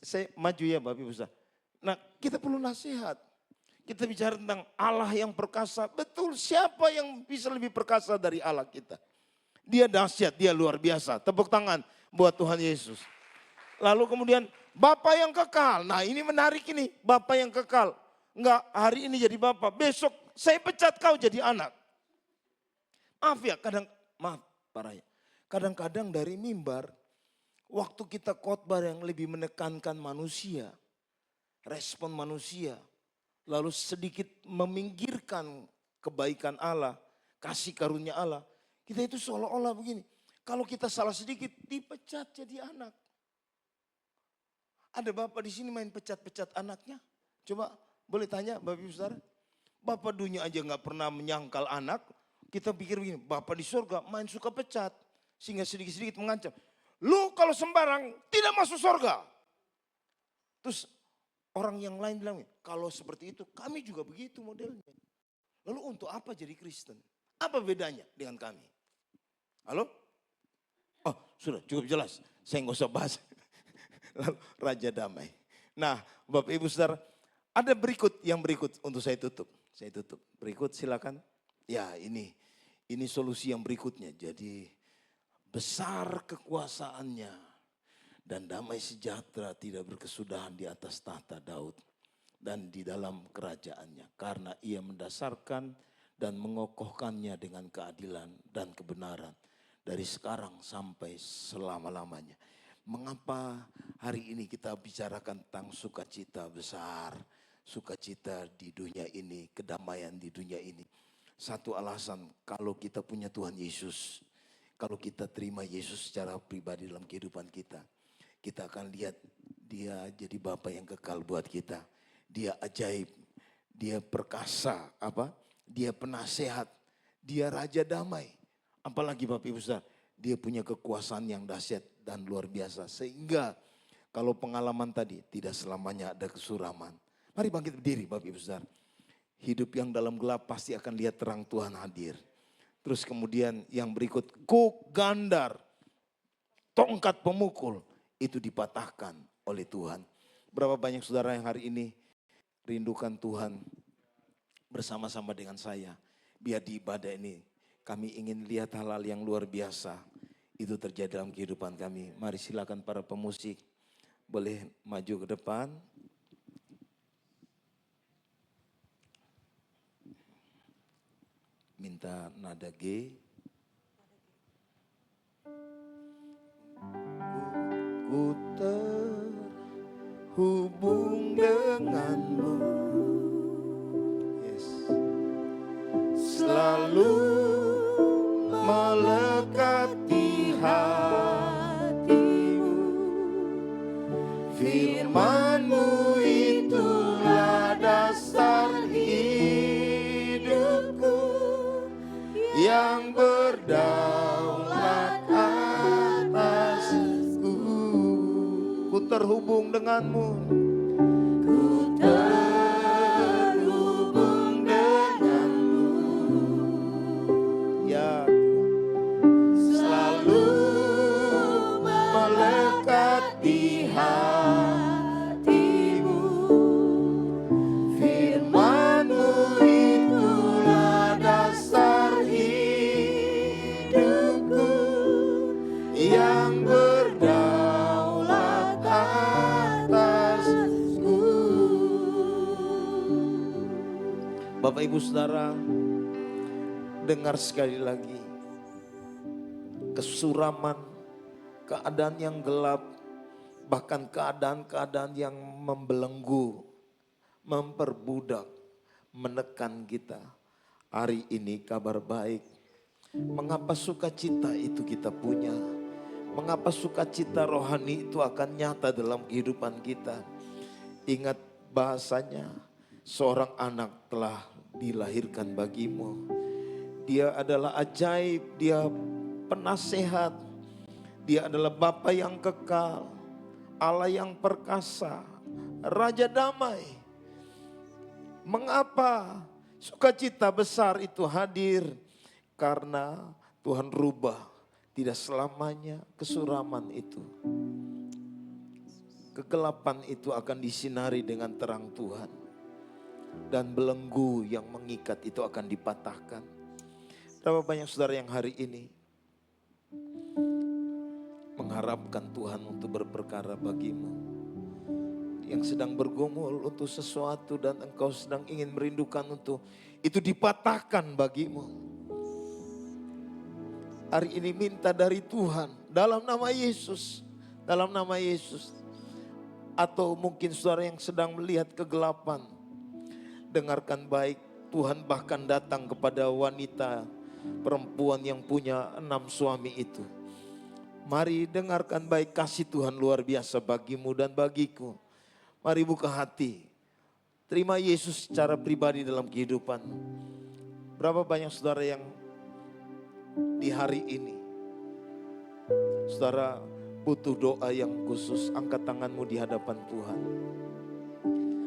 saya maju ya Bapak Ibu Saudara. Nah kita perlu nasihat. Kita bicara tentang Allah yang perkasa. Betul, siapa yang bisa lebih perkasa dari Allah kita? Dia dahsyat, dia luar biasa. Tepuk tangan buat Tuhan Yesus. Lalu kemudian Bapa yang kekal. Nah ini menarik ini, Bapa yang kekal. Enggak, hari ini jadi Bapa, besok saya pecat kau jadi anak. Maaf ya, maaf Pak Raya. Kadang-kadang dari mimbar, waktu kita khotbah yang lebih menekankan manusia, respon manusia, lalu sedikit meminggirkan kebaikan Allah, kasih karunia Allah, kita itu seolah-olah begini. Kalau kita salah sedikit, dipecat jadi anak. Ada bapak di sini main pecat-pecat anaknya? Coba boleh tanya Bapak Ibu Saudara? Bapak dunia aja nggak pernah menyangkal anak. Kita pikir begini, bapak di surga main suka pecat. Sehingga sedikit-sedikit mengancam. Lu kalau sembarang tidak masuk surga. Terus orang yang lain bilang, kalau seperti itu kami juga begitu modelnya. Lalu untuk apa jadi Kristen? Apa bedanya dengan kami? Halo? Oh sudah cukup jelas, saya nggak usah bahas. Lalu Raja Damai. Nah Bapak Ibu Saudara, ada yang berikut untuk saya tutup. Saya tutup. Berikut silakan. Ya ini solusi yang berikutnya. Jadi besar kekuasaannya dan damai sejahtera tidak berkesudahan di atas tahta Daud dan di dalam kerajaannya. Karena ia mendasarkan dan mengokohkannya dengan keadilan dan kebenaran dari sekarang sampai selama-lamanya. Mengapa hari ini kita bicarakan tentang sukacita besar, sukacita di dunia ini, kedamaian di dunia ini. Satu alasan, kalau kita punya Tuhan Yesus, kalau kita terima Yesus secara pribadi dalam kehidupan kita, kita akan lihat dia jadi Bapa yang kekal buat kita. Dia ajaib, dia perkasa, dia penasehat, dia Raja Damai. Apalagi Bapak Ibu Saudara, dia punya kekuasaan yang dahsyat dan luar biasa. Sehingga kalau pengalaman tadi tidak selamanya ada kesuraman. Mari bangkit berdiri Bapak Ibu Saudara. Hidup yang dalam gelap pasti akan lihat terang Tuhan hadir. Terus kemudian yang berikut, kuk gandar, tongkat pemukul itu dipatahkan oleh Tuhan. Berapa banyak saudara yang hari ini rindukan Tuhan bersama-sama dengan saya. Biar di ibadah ini kami ingin lihat hal-hal yang luar biasa. Itu terjadi dalam kehidupan kami. Mari silakan para pemusik boleh maju ke depan. minta nada G. Ku terhubung denganmu, yes. Selalu melekat di hatimu, firman-Mu itulah dasar hidupku yang berdaulat atasku. Ku terhubung denganmu, ku terhubung denganmu, ya selalu melekat di hatimu, firman-Mu itulah dasar hidupku yang berdaulat atasku. Bapak Ibu Saudara, dengar sekali lagi. Kesuraman, keadaan yang gelap, bahkan keadaan-keadaan yang membelenggu, memperbudak, menekan kita. Hari ini kabar baik. Mengapa sukacita itu kita punya? Mengapa sukacita rohani itu akan nyata dalam kehidupan kita? Ingat bahasanya, seorang anak telah dilahirkan bagimu. Dia adalah ajaib, dia penasehat, dia adalah Bapa yang kekal, Allah yang perkasa, Raja damai. Mengapa sukacita besar itu hadir? Karena Tuhan rubah tidak selamanya kesuraman itu. Kegelapan itu akan disinari dengan terang Tuhan. Dan belenggu yang mengikat itu akan dipatahkan. Berapa banyak saudara yang hari ini mengharapkan Tuhan untuk berperkara bagimu. Yang sedang bergumul untuk sesuatu dan engkau sedang ingin merindukan untuk itu dipatahkan bagimu. Hari ini minta dari Tuhan dalam nama Yesus. Dalam nama Yesus. Atau mungkin saudara yang sedang melihat kegelapan. Dengarkan baik, Tuhan bahkan datang kepada wanita perempuan yang punya 6 suami itu. Mari dengarkan baik, kasih Tuhan luar biasa bagimu dan bagiku. Mari buka hati, terima Yesus secara pribadi dalam kehidupan. Berapa banyak saudara yang di hari ini, saudara butuh doa yang khusus, angkat tanganmu di hadapan Tuhan.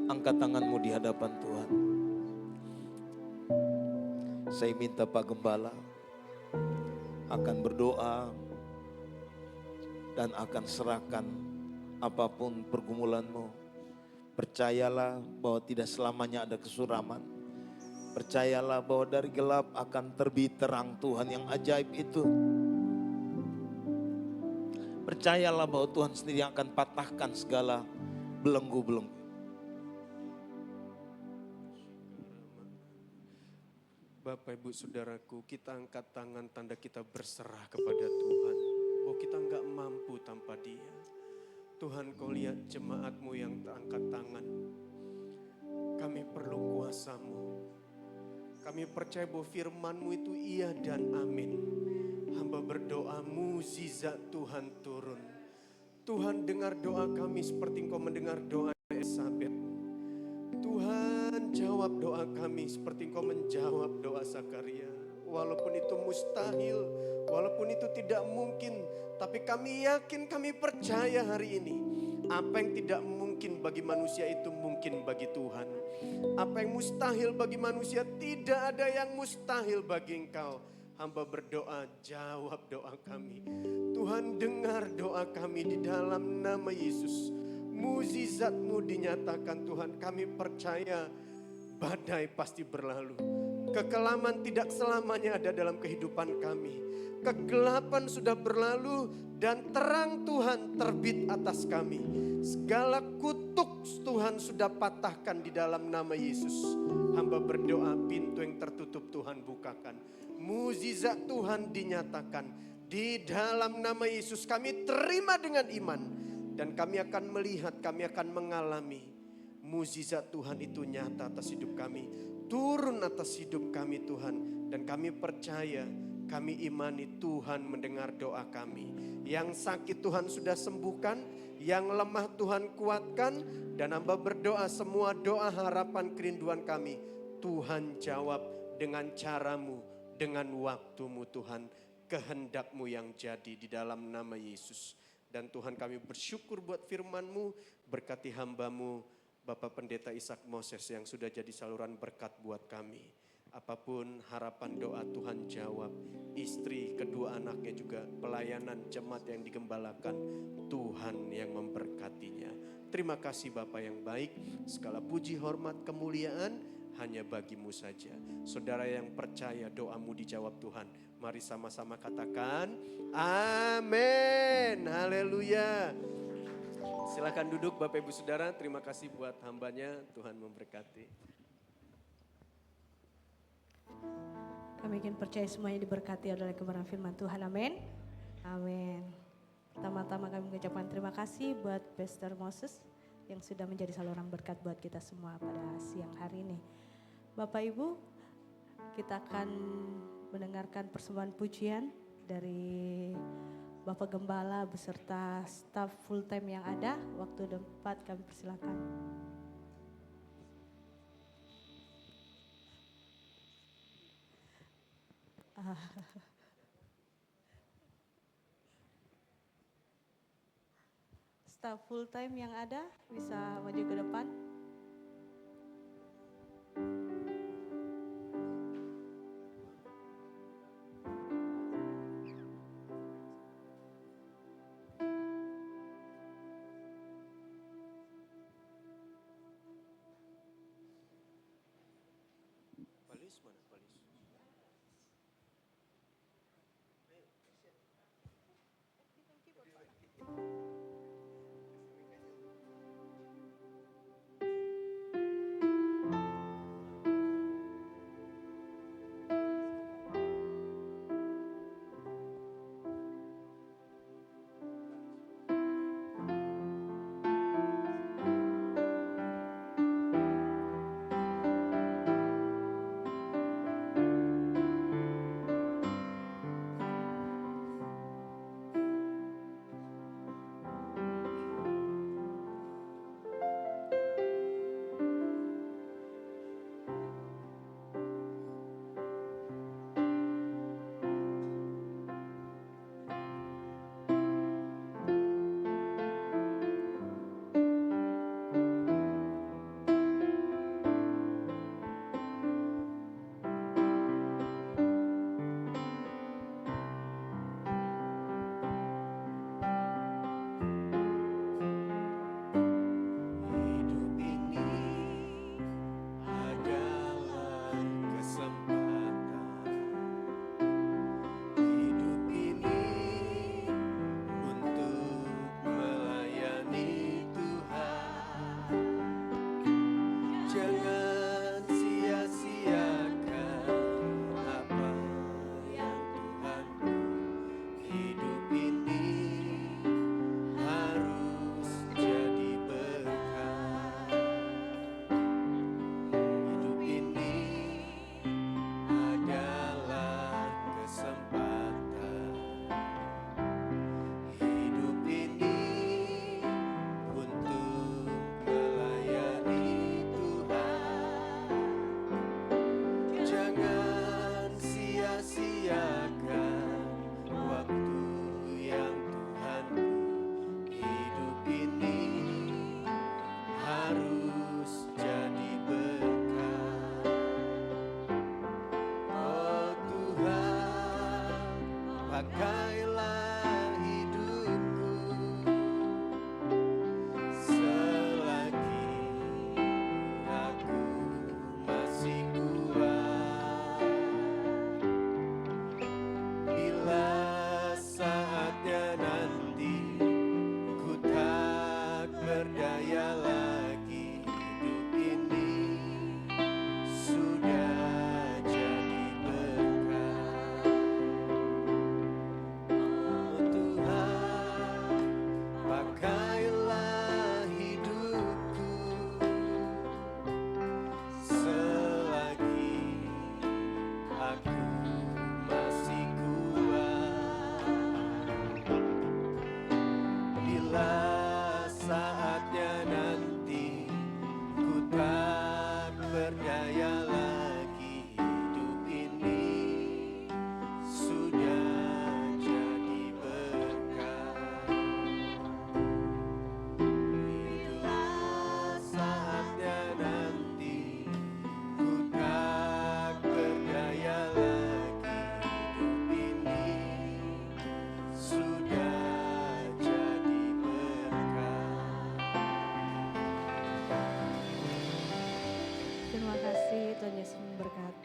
Angkat tanganmu di hadapan Tuhan. Saya minta Pak Gembala akan berdoa dan akan serahkan apapun pergumulanmu. Percayalah bahwa tidak selamanya ada kesuraman. Percayalah bahwa dari gelap akan terbit terang Tuhan yang ajaib itu. Percayalah bahwa Tuhan sendiri yang akan patahkan segala belenggu-belenggu. Bapak Ibu Saudaraku, kita angkat tangan tanda kita berserah kepada Tuhan. Bahwa kita enggak mampu tanpa Dia. Tuhan, Kau lihat jemaat-Mu yang angkat tangan. Kami perlu kuasa-Mu. Kami percaya bahwa firman-Mu itu iya dan amin. Hamba berdoa mukjizat Tuhan turun. Tuhan dengar doa kami seperti Engkau mendengar doa Elisabet. Tuhan jawab doa kami seperti Engkau menjawab doa Zakaria. Walaupun itu mustahil, walaupun itu tidak mungkin, tapi kami yakin, kami percaya hari ini. Apa yang tidak mungkin bagi manusia itu mungkin bagi Tuhan. Apa yang mustahil bagi manusia, tidak ada yang mustahil bagi Engkau. Hamba berdoa, jawab doa kami. Tuhan dengar doa kami di dalam nama Yesus. Mukjizat-Mu dinyatakan Tuhan, kami percaya badai pasti berlalu. Kekelaman tidak selamanya ada dalam kehidupan kami. Kegelapan sudah berlalu dan terang Tuhan terbit atas kami. Segala kutuk Tuhan sudah patahkan di dalam nama Yesus. Hamba berdoa pintu yang tertutup Tuhan bukakan. Mukjizat Tuhan dinyatakan. Di dalam nama Yesus kami terima dengan iman. Dan kami akan melihat, kami akan mengalami. Mukjizat Tuhan itu nyata atas hidup kami. Turun atas hidup kami Tuhan. Dan kami percaya, kami imani Tuhan mendengar doa kami. Yang sakit Tuhan sudah sembuhkan, yang lemah Tuhan kuatkan. Dan hamba berdoa semua doa harapan kerinduan kami. Tuhan jawab dengan caramu, dengan waktumu Tuhan. Kehendakmu yang jadi di dalam nama Yesus. Dan Tuhan kami bersyukur buat firman-Mu, berkati hamba-Mu Bapak Pendeta Ishak Moses yang sudah jadi saluran berkat buat kami. Apapun harapan doa Tuhan jawab. Istri, kedua anaknya juga pelayanan jemaat yang digembalakan. Tuhan yang memberkatinya. Terima kasih Bapak yang baik. Segala puji, hormat, kemuliaan hanya bagimu saja. Saudara yang percaya doamu dijawab Tuhan. Mari sama-sama katakan amin. Haleluya. Silakan duduk Bapak Ibu Saudara. Terima kasih buat hambanya. Tuhan memberkati. Kami ingin percaya semuanya diberkati oleh kebenaran firman Tuhan. Amin. Amin. Pertama-tama kami mengucapkan terima kasih buat Pastor Moses yang sudah menjadi saluran berkat buat kita semua pada siang hari ini. Bapak Ibu, kita akan mendengarkan persembahan pujian dari Bapak Gembala beserta staf full time yang ada. Waktu dan tempat kami persilakan. Staf full time yang ada bisa maju ke depan. Palis mana Palis?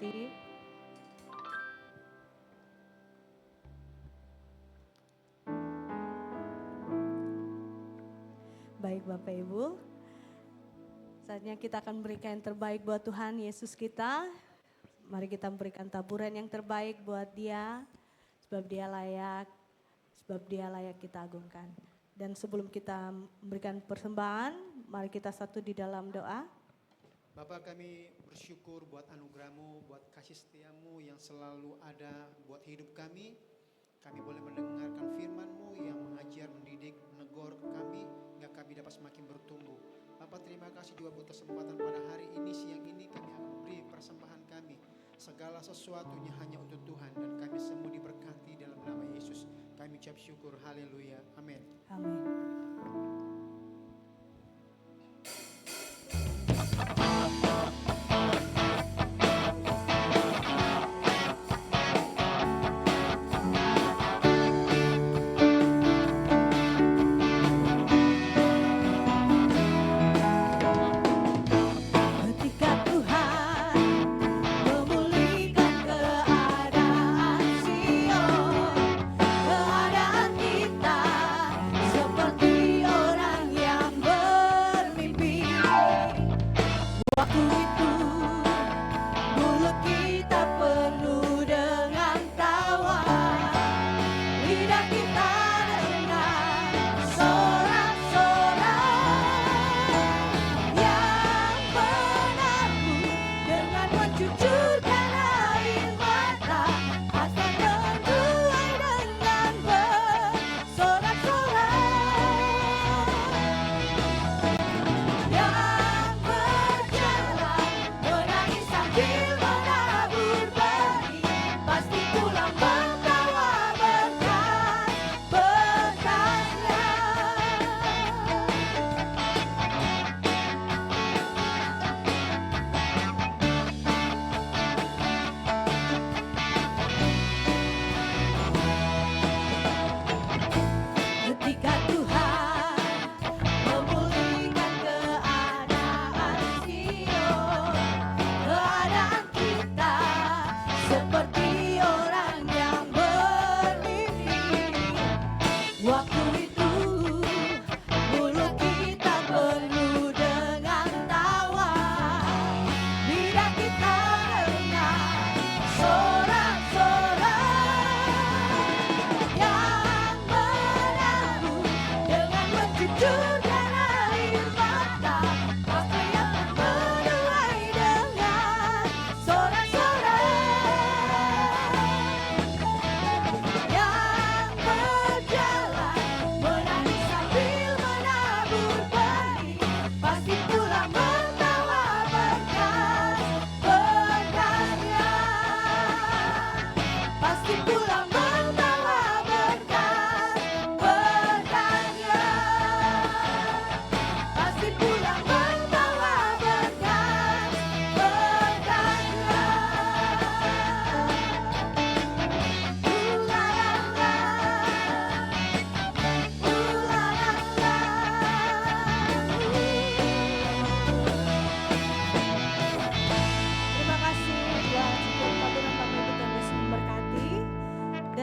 memberkati. Baik Bapak Ibu, saatnya kita akan berikan yang terbaik buat Tuhan Yesus kita. Mari kita berikan taburan yang terbaik buat Dia, sebab Dia layak kita agungkan. Dan sebelum kita memberikan persembahan, mari kita satu di dalam doa. Bapa, kami bersyukur buat anugerah-Mu, buat kasih setia-Mu yang selalu ada buat hidup kami. Kami boleh mendengarkan firman-Mu yang mengajar, mendidik, menegur kami, hingga kami dapat semakin bertumbuh. Bapak, terima kasih juga buat kesempatan pada hari ini, siang ini kami akan beri persembahan kami. Segala sesuatunya hanya untuk Tuhan dan kami semua diberkati dalam nama Yesus. Kami ucap syukur, haleluya, amin. Amin.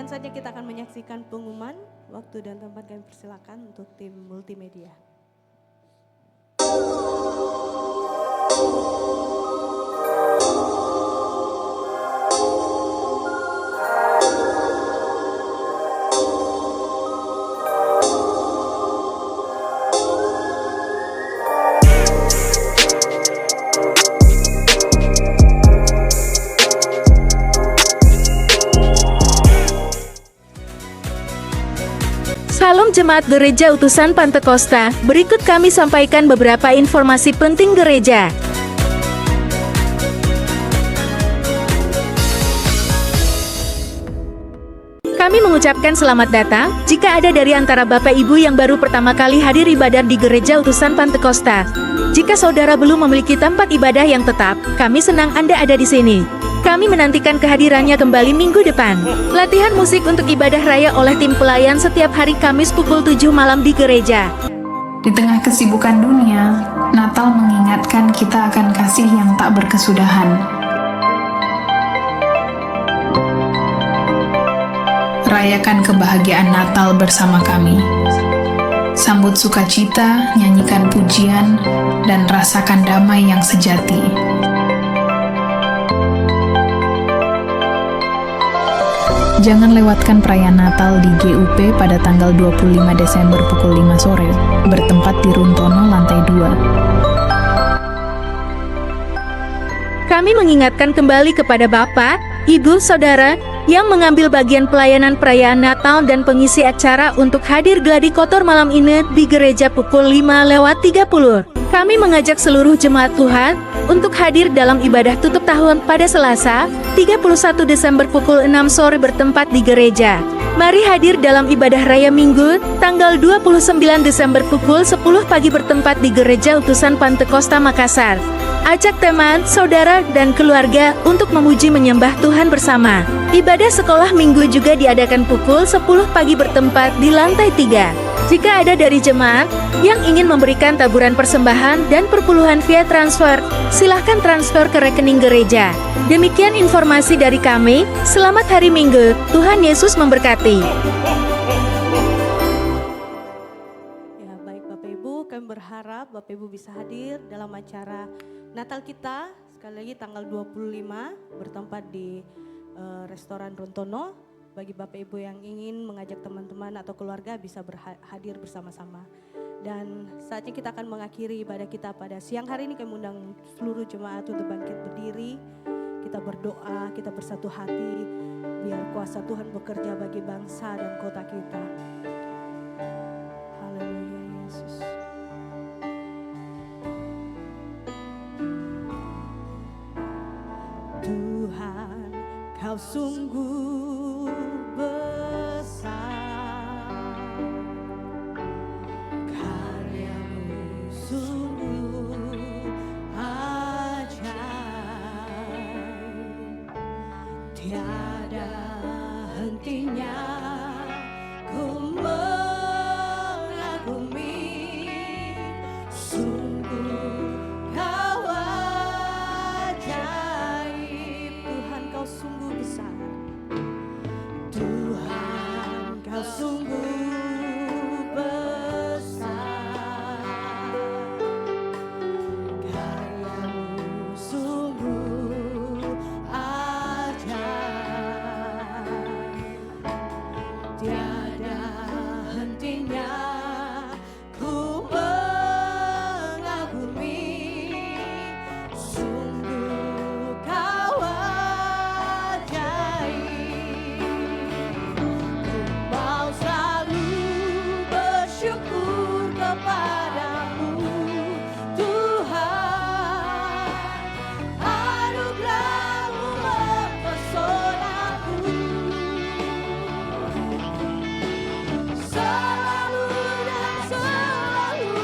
Saatnya kita akan menyaksikan pengumuman waktu dan tempat. Kami persilakan untuk tim multimedia. Salam Jemaat Gereja Utusan Pantekosta, berikut kami sampaikan beberapa informasi penting gereja. Kami mengucapkan selamat datang, jika ada dari antara Bapak Ibu yang baru pertama kali hadir ibadah di Gereja Utusan Pantekosta. Jika saudara belum memiliki tempat ibadah yang tetap, kami senang Anda ada di sini. Kami menantikan kehadirannya kembali minggu depan. Latihan musik untuk ibadah raya oleh tim pelayan setiap hari Kamis pukul 7 malam di gereja. Di tengah kesibukan dunia, Natal mengingatkan kita akan kasih yang tak berkesudahan. rayakan kebahagiaan Natal bersama kami. Sambut sukacita, nyanyikan pujian, dan rasakan damai yang sejati. Jangan lewatkan perayaan Natal di GUP pada tanggal 25 Desember pukul 5 sore, bertempat di Runtono, lantai 2. Kami mengingatkan kembali kepada Bapak, Ibu, Saudara, yang mengambil bagian pelayanan perayaan Natal dan pengisi acara untuk hadir gladi kotor malam ini di gereja pukul 5:30. Kami mengajak seluruh jemaat Tuhan untuk hadir dalam ibadah tutup tahun pada Selasa, 31 Desember pukul 6 sore bertempat di gereja. Mari hadir dalam ibadah raya Minggu, tanggal 29 Desember pukul 10 pagi bertempat di Gereja Utusan Pantekosta Makassar. Ajak teman, saudara, dan keluarga untuk memuji menyembah Tuhan bersama. Ibadah sekolah minggu juga diadakan pukul 10 pagi bertempat di lantai 3. Jika ada dari jemaat yang ingin memberikan taburan persembahan dan perpuluhan via transfer, silahkan transfer ke rekening gereja. Demikian informasi dari kami, selamat hari Minggu, Tuhan Yesus memberkati. Ya, baik Bapak Ibu, kami berharap Bapak Ibu bisa hadir dalam acara Natal kita, sekali lagi tanggal 25 bertempat di restoran Runtono. Bagi Bapak Ibu yang ingin mengajak teman-teman atau keluarga bisa hadir bersama-sama. Dan saatnya kita akan mengakhiri ibadah kita pada siang hari ini. Kami undang seluruh jemaat untuk bangkit berdiri. Kita berdoa, kita bersatu hati. Biar kuasa Tuhan bekerja bagi bangsa dan kota kita. Haleluya Yesus. Tuhan, Kau sungguh besar, karya-Mu sungguh ajaib, tiada hentinya ku mengagumi, sungguh Kau ajaib. Tuhan, Kau sungguh besar. Tuhan, Kau sungguh besar, karya-Mu sungguh ajaib, tiada hentinya ku mengagumi, sungguh Kau ajaib. Mau selalu bersyukur kepadamu, Tuhan. Anugerah-Mu mempesonaku, selalu dan selalu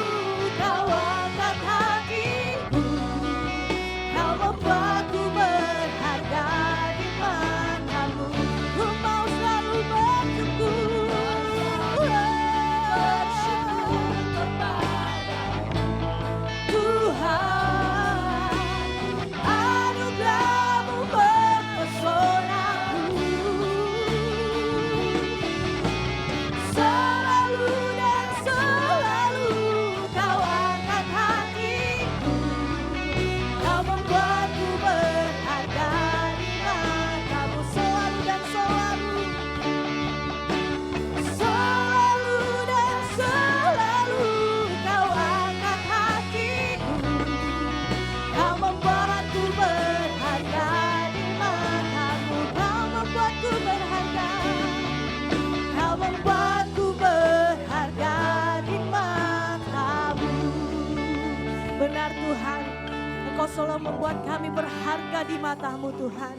Kau angkat hatiku, Kau membuatku berharga di mata-Mu. Ku mau selalu bersyukur kepadamu, Tuhan. Anugerah-Mu mempesonaku, selalu dan selalu Kau angkat hatiku, Kau membuatku berharga di mata-Mu. Selalu dan selalu, selalu dan selalu Kau angkat hatiku, Kau membuatku berharga di mata-Mu. Kau membuatku berharga, Kau membuatku berharga di mata-Mu. Benar Tuhan, Engkau selalu membuat kami berharga di mata-Mu Tuhan.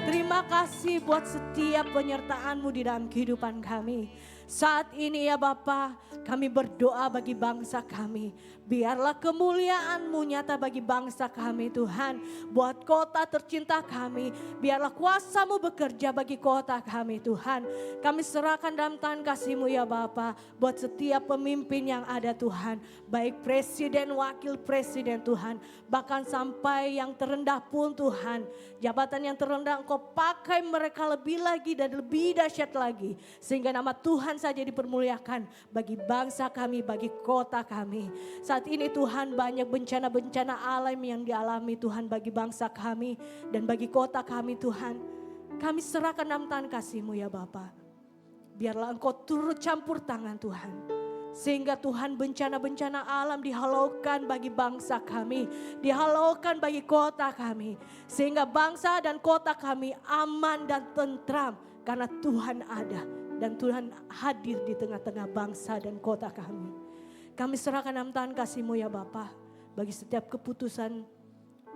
Terima kasih buat setiap penyertaan-Mu di dalam kehidupan kami. Saat ini ya Bapa, kami berdoa bagi bangsa kami. Biarlah kemuliaan-Mu nyata bagi bangsa kami Tuhan. Buat kota tercinta kami, biarlah kuasa-Mu bekerja bagi kota kami Tuhan. Kami serahkan dalam tangan kasih-Mu ya Bapa. Buat setiap pemimpin yang ada Tuhan. Baik presiden, wakil presiden Tuhan. Bahkan sampai yang terendah pun Tuhan. Jabatan yang terendah Engkau pakai mereka lebih lagi dan lebih dahsyat lagi. Sehingga nama Tuhan saja dipermuliakan bagi bangsa kami, bagi kota kami. Saat ini Tuhan banyak bencana-bencana alam yang dialami Tuhan bagi bangsa kami dan bagi kota kami Tuhan. Kami serahkan dalam tangan kasih-Mu ya Bapa. Biarlah Engkau turut campur tangan Tuhan. Sehingga Tuhan bencana-bencana alam dihalaukan bagi bangsa kami. Dihalaukan bagi kota kami. Sehingga bangsa dan kota kami aman dan tentram. Karena Tuhan ada. Dan Tuhan hadir di tengah-tengah bangsa dan kota kami. Kami serahkan dalam tangan kasih-Mu ya Bapa. Bagi setiap keputusan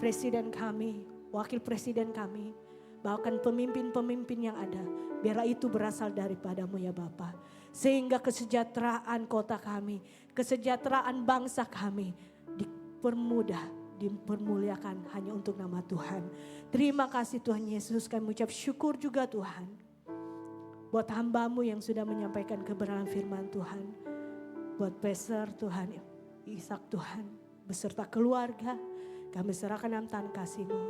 presiden kami, wakil presiden kami. Bahkan pemimpin-pemimpin yang ada. Biarlah itu berasal daripada-Mu ya Bapa. Sehingga kesejahteraan kota kami, kesejahteraan bangsa kami dipermudah, dipermuliakan hanya untuk nama Tuhan. Terima kasih Tuhan Yesus, kami mengucap syukur juga Tuhan. Buat hamba-Mu yang sudah menyampaikan kebenaran firman Tuhan. Buat Peser Tuhan, Ishak Tuhan, beserta keluarga, kami serahkan dalam tangan kasih-Mu.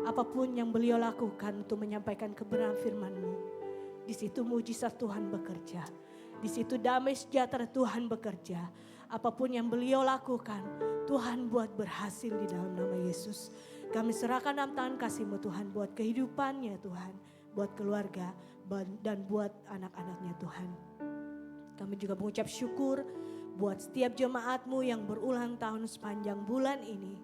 Apapun yang beliau lakukan untuk menyampaikan kebenaran firman-Mu, di situ mujizat Tuhan bekerja. Di situ damai sejahtera Tuhan bekerja. Apapun yang beliau lakukan, Tuhan buat berhasil di dalam nama Yesus. Kami serahkan dalam tangan kasih-Mu Tuhan, buat kehidupannya Tuhan, buat keluarga, dan buat anak-anaknya Tuhan. Kami juga mengucap syukur buat setiap jemaat-Mu yang berulang tahun sepanjang bulan ini.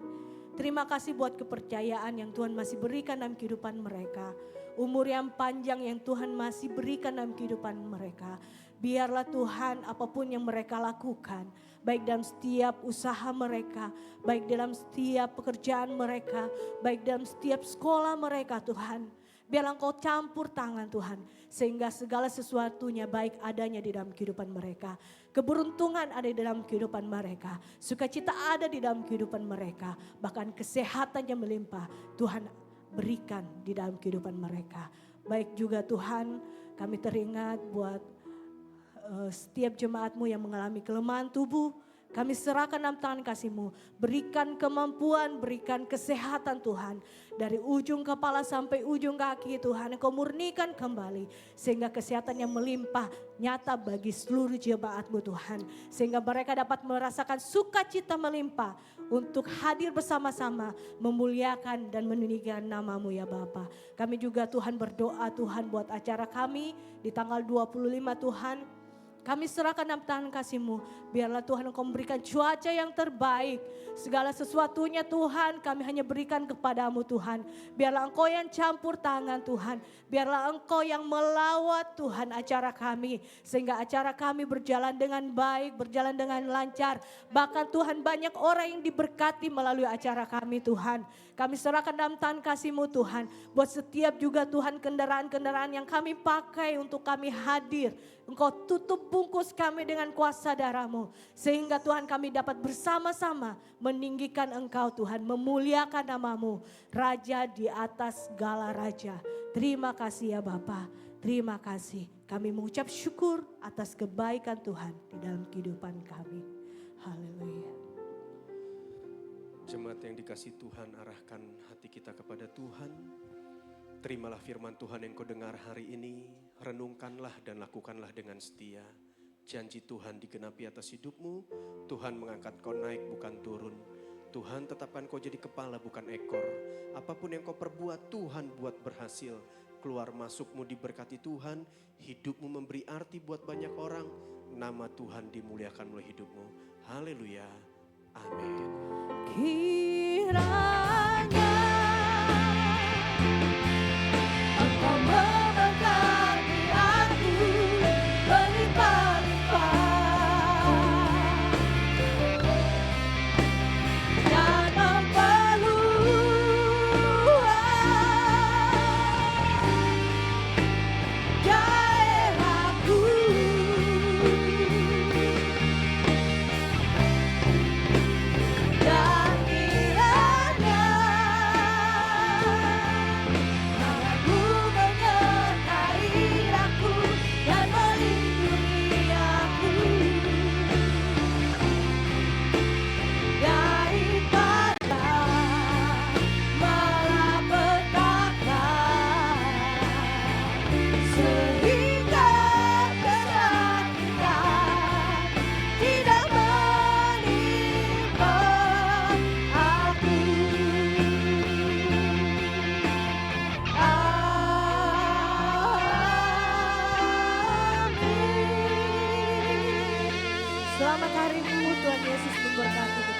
Terima kasih buat kepercayaan yang Tuhan masih berikan dalam kehidupan mereka. Umur yang panjang yang Tuhan masih berikan dalam kehidupan mereka. Biarlah Tuhan apapun yang mereka lakukan. Baik dalam setiap usaha mereka. Baik dalam setiap pekerjaan mereka. Baik dalam setiap sekolah mereka Tuhan. Biarlah Engkau campur tangan Tuhan. Sehingga segala sesuatunya baik adanya di dalam kehidupan mereka. Keberuntungan ada di dalam kehidupan mereka. Sukacita ada di dalam kehidupan mereka. Bahkan kesehatan yang melimpah Tuhan berikan di dalam kehidupan mereka. Baik juga Tuhan, kami teringat buat setiap jemaat-Mu yang mengalami kelemahan tubuh. Kami serahkan dalam tangan kasih-Mu. Berikan kemampuan, berikan kesehatan Tuhan. Dari ujung kepala sampai ujung kaki Tuhan. Engkau murnikan kembali. Sehingga kesehatan yang melimpah nyata bagi seluruh jemaat-Mu Tuhan. Sehingga mereka dapat merasakan sukacita melimpah. Untuk hadir bersama-sama memuliakan dan meninggikan nama-Mu ya Bapa. Kami juga Tuhan berdoa Tuhan buat acara kami di tanggal 25 Tuhan. Kami serahkan dalam tangan kasih-Mu. Biarlah Tuhan Engkau memberikan cuaca yang terbaik. Segala sesuatunya Tuhan kami hanya berikan kepadamu Tuhan. Biarlah Engkau yang campur tangan Tuhan. Biarlah Engkau yang melawat Tuhan acara kami. Sehingga acara kami berjalan dengan baik, berjalan dengan lancar. Bahkan Tuhan banyak orang yang diberkati melalui acara kami Tuhan. Kami serahkan dalam tangan kasih-Mu Tuhan. Buat setiap juga Tuhan kendaraan-kendaraan yang kami pakai untuk kami hadir. Engkau tutup bungkus kami dengan kuasa darah-Mu. Sehingga Tuhan kami dapat bersama-sama meninggikan Engkau Tuhan. Memuliakan nama-Mu. Raja di atas segala raja. Terima kasih ya Bapa. Terima kasih. Kami mengucap syukur atas kebaikan Tuhan di dalam kehidupan kami. Haleluya. Jemaat yang dikasih Tuhan, arahkan hati kita kepada Tuhan. Terimalah firman Tuhan yang kau dengar hari ini. Renungkanlah dan lakukanlah dengan setia. Janji Tuhan digenapi atas hidupmu. Tuhan mengangkat kau naik bukan turun. Tuhan tetapkan kau jadi kepala bukan ekor. Apapun yang kau perbuat Tuhan buat berhasil. Keluar masukmu diberkati Tuhan. Hidupmu memberi arti buat banyak orang. Nama Tuhan dimuliakan melalui hidupmu. Haleluya. Amin. Kiranya Engkau memberkati aku berlimpah-limpah dan memperluas daerahku. Selamat hari Minggu, Tuhan Yesus memberkati.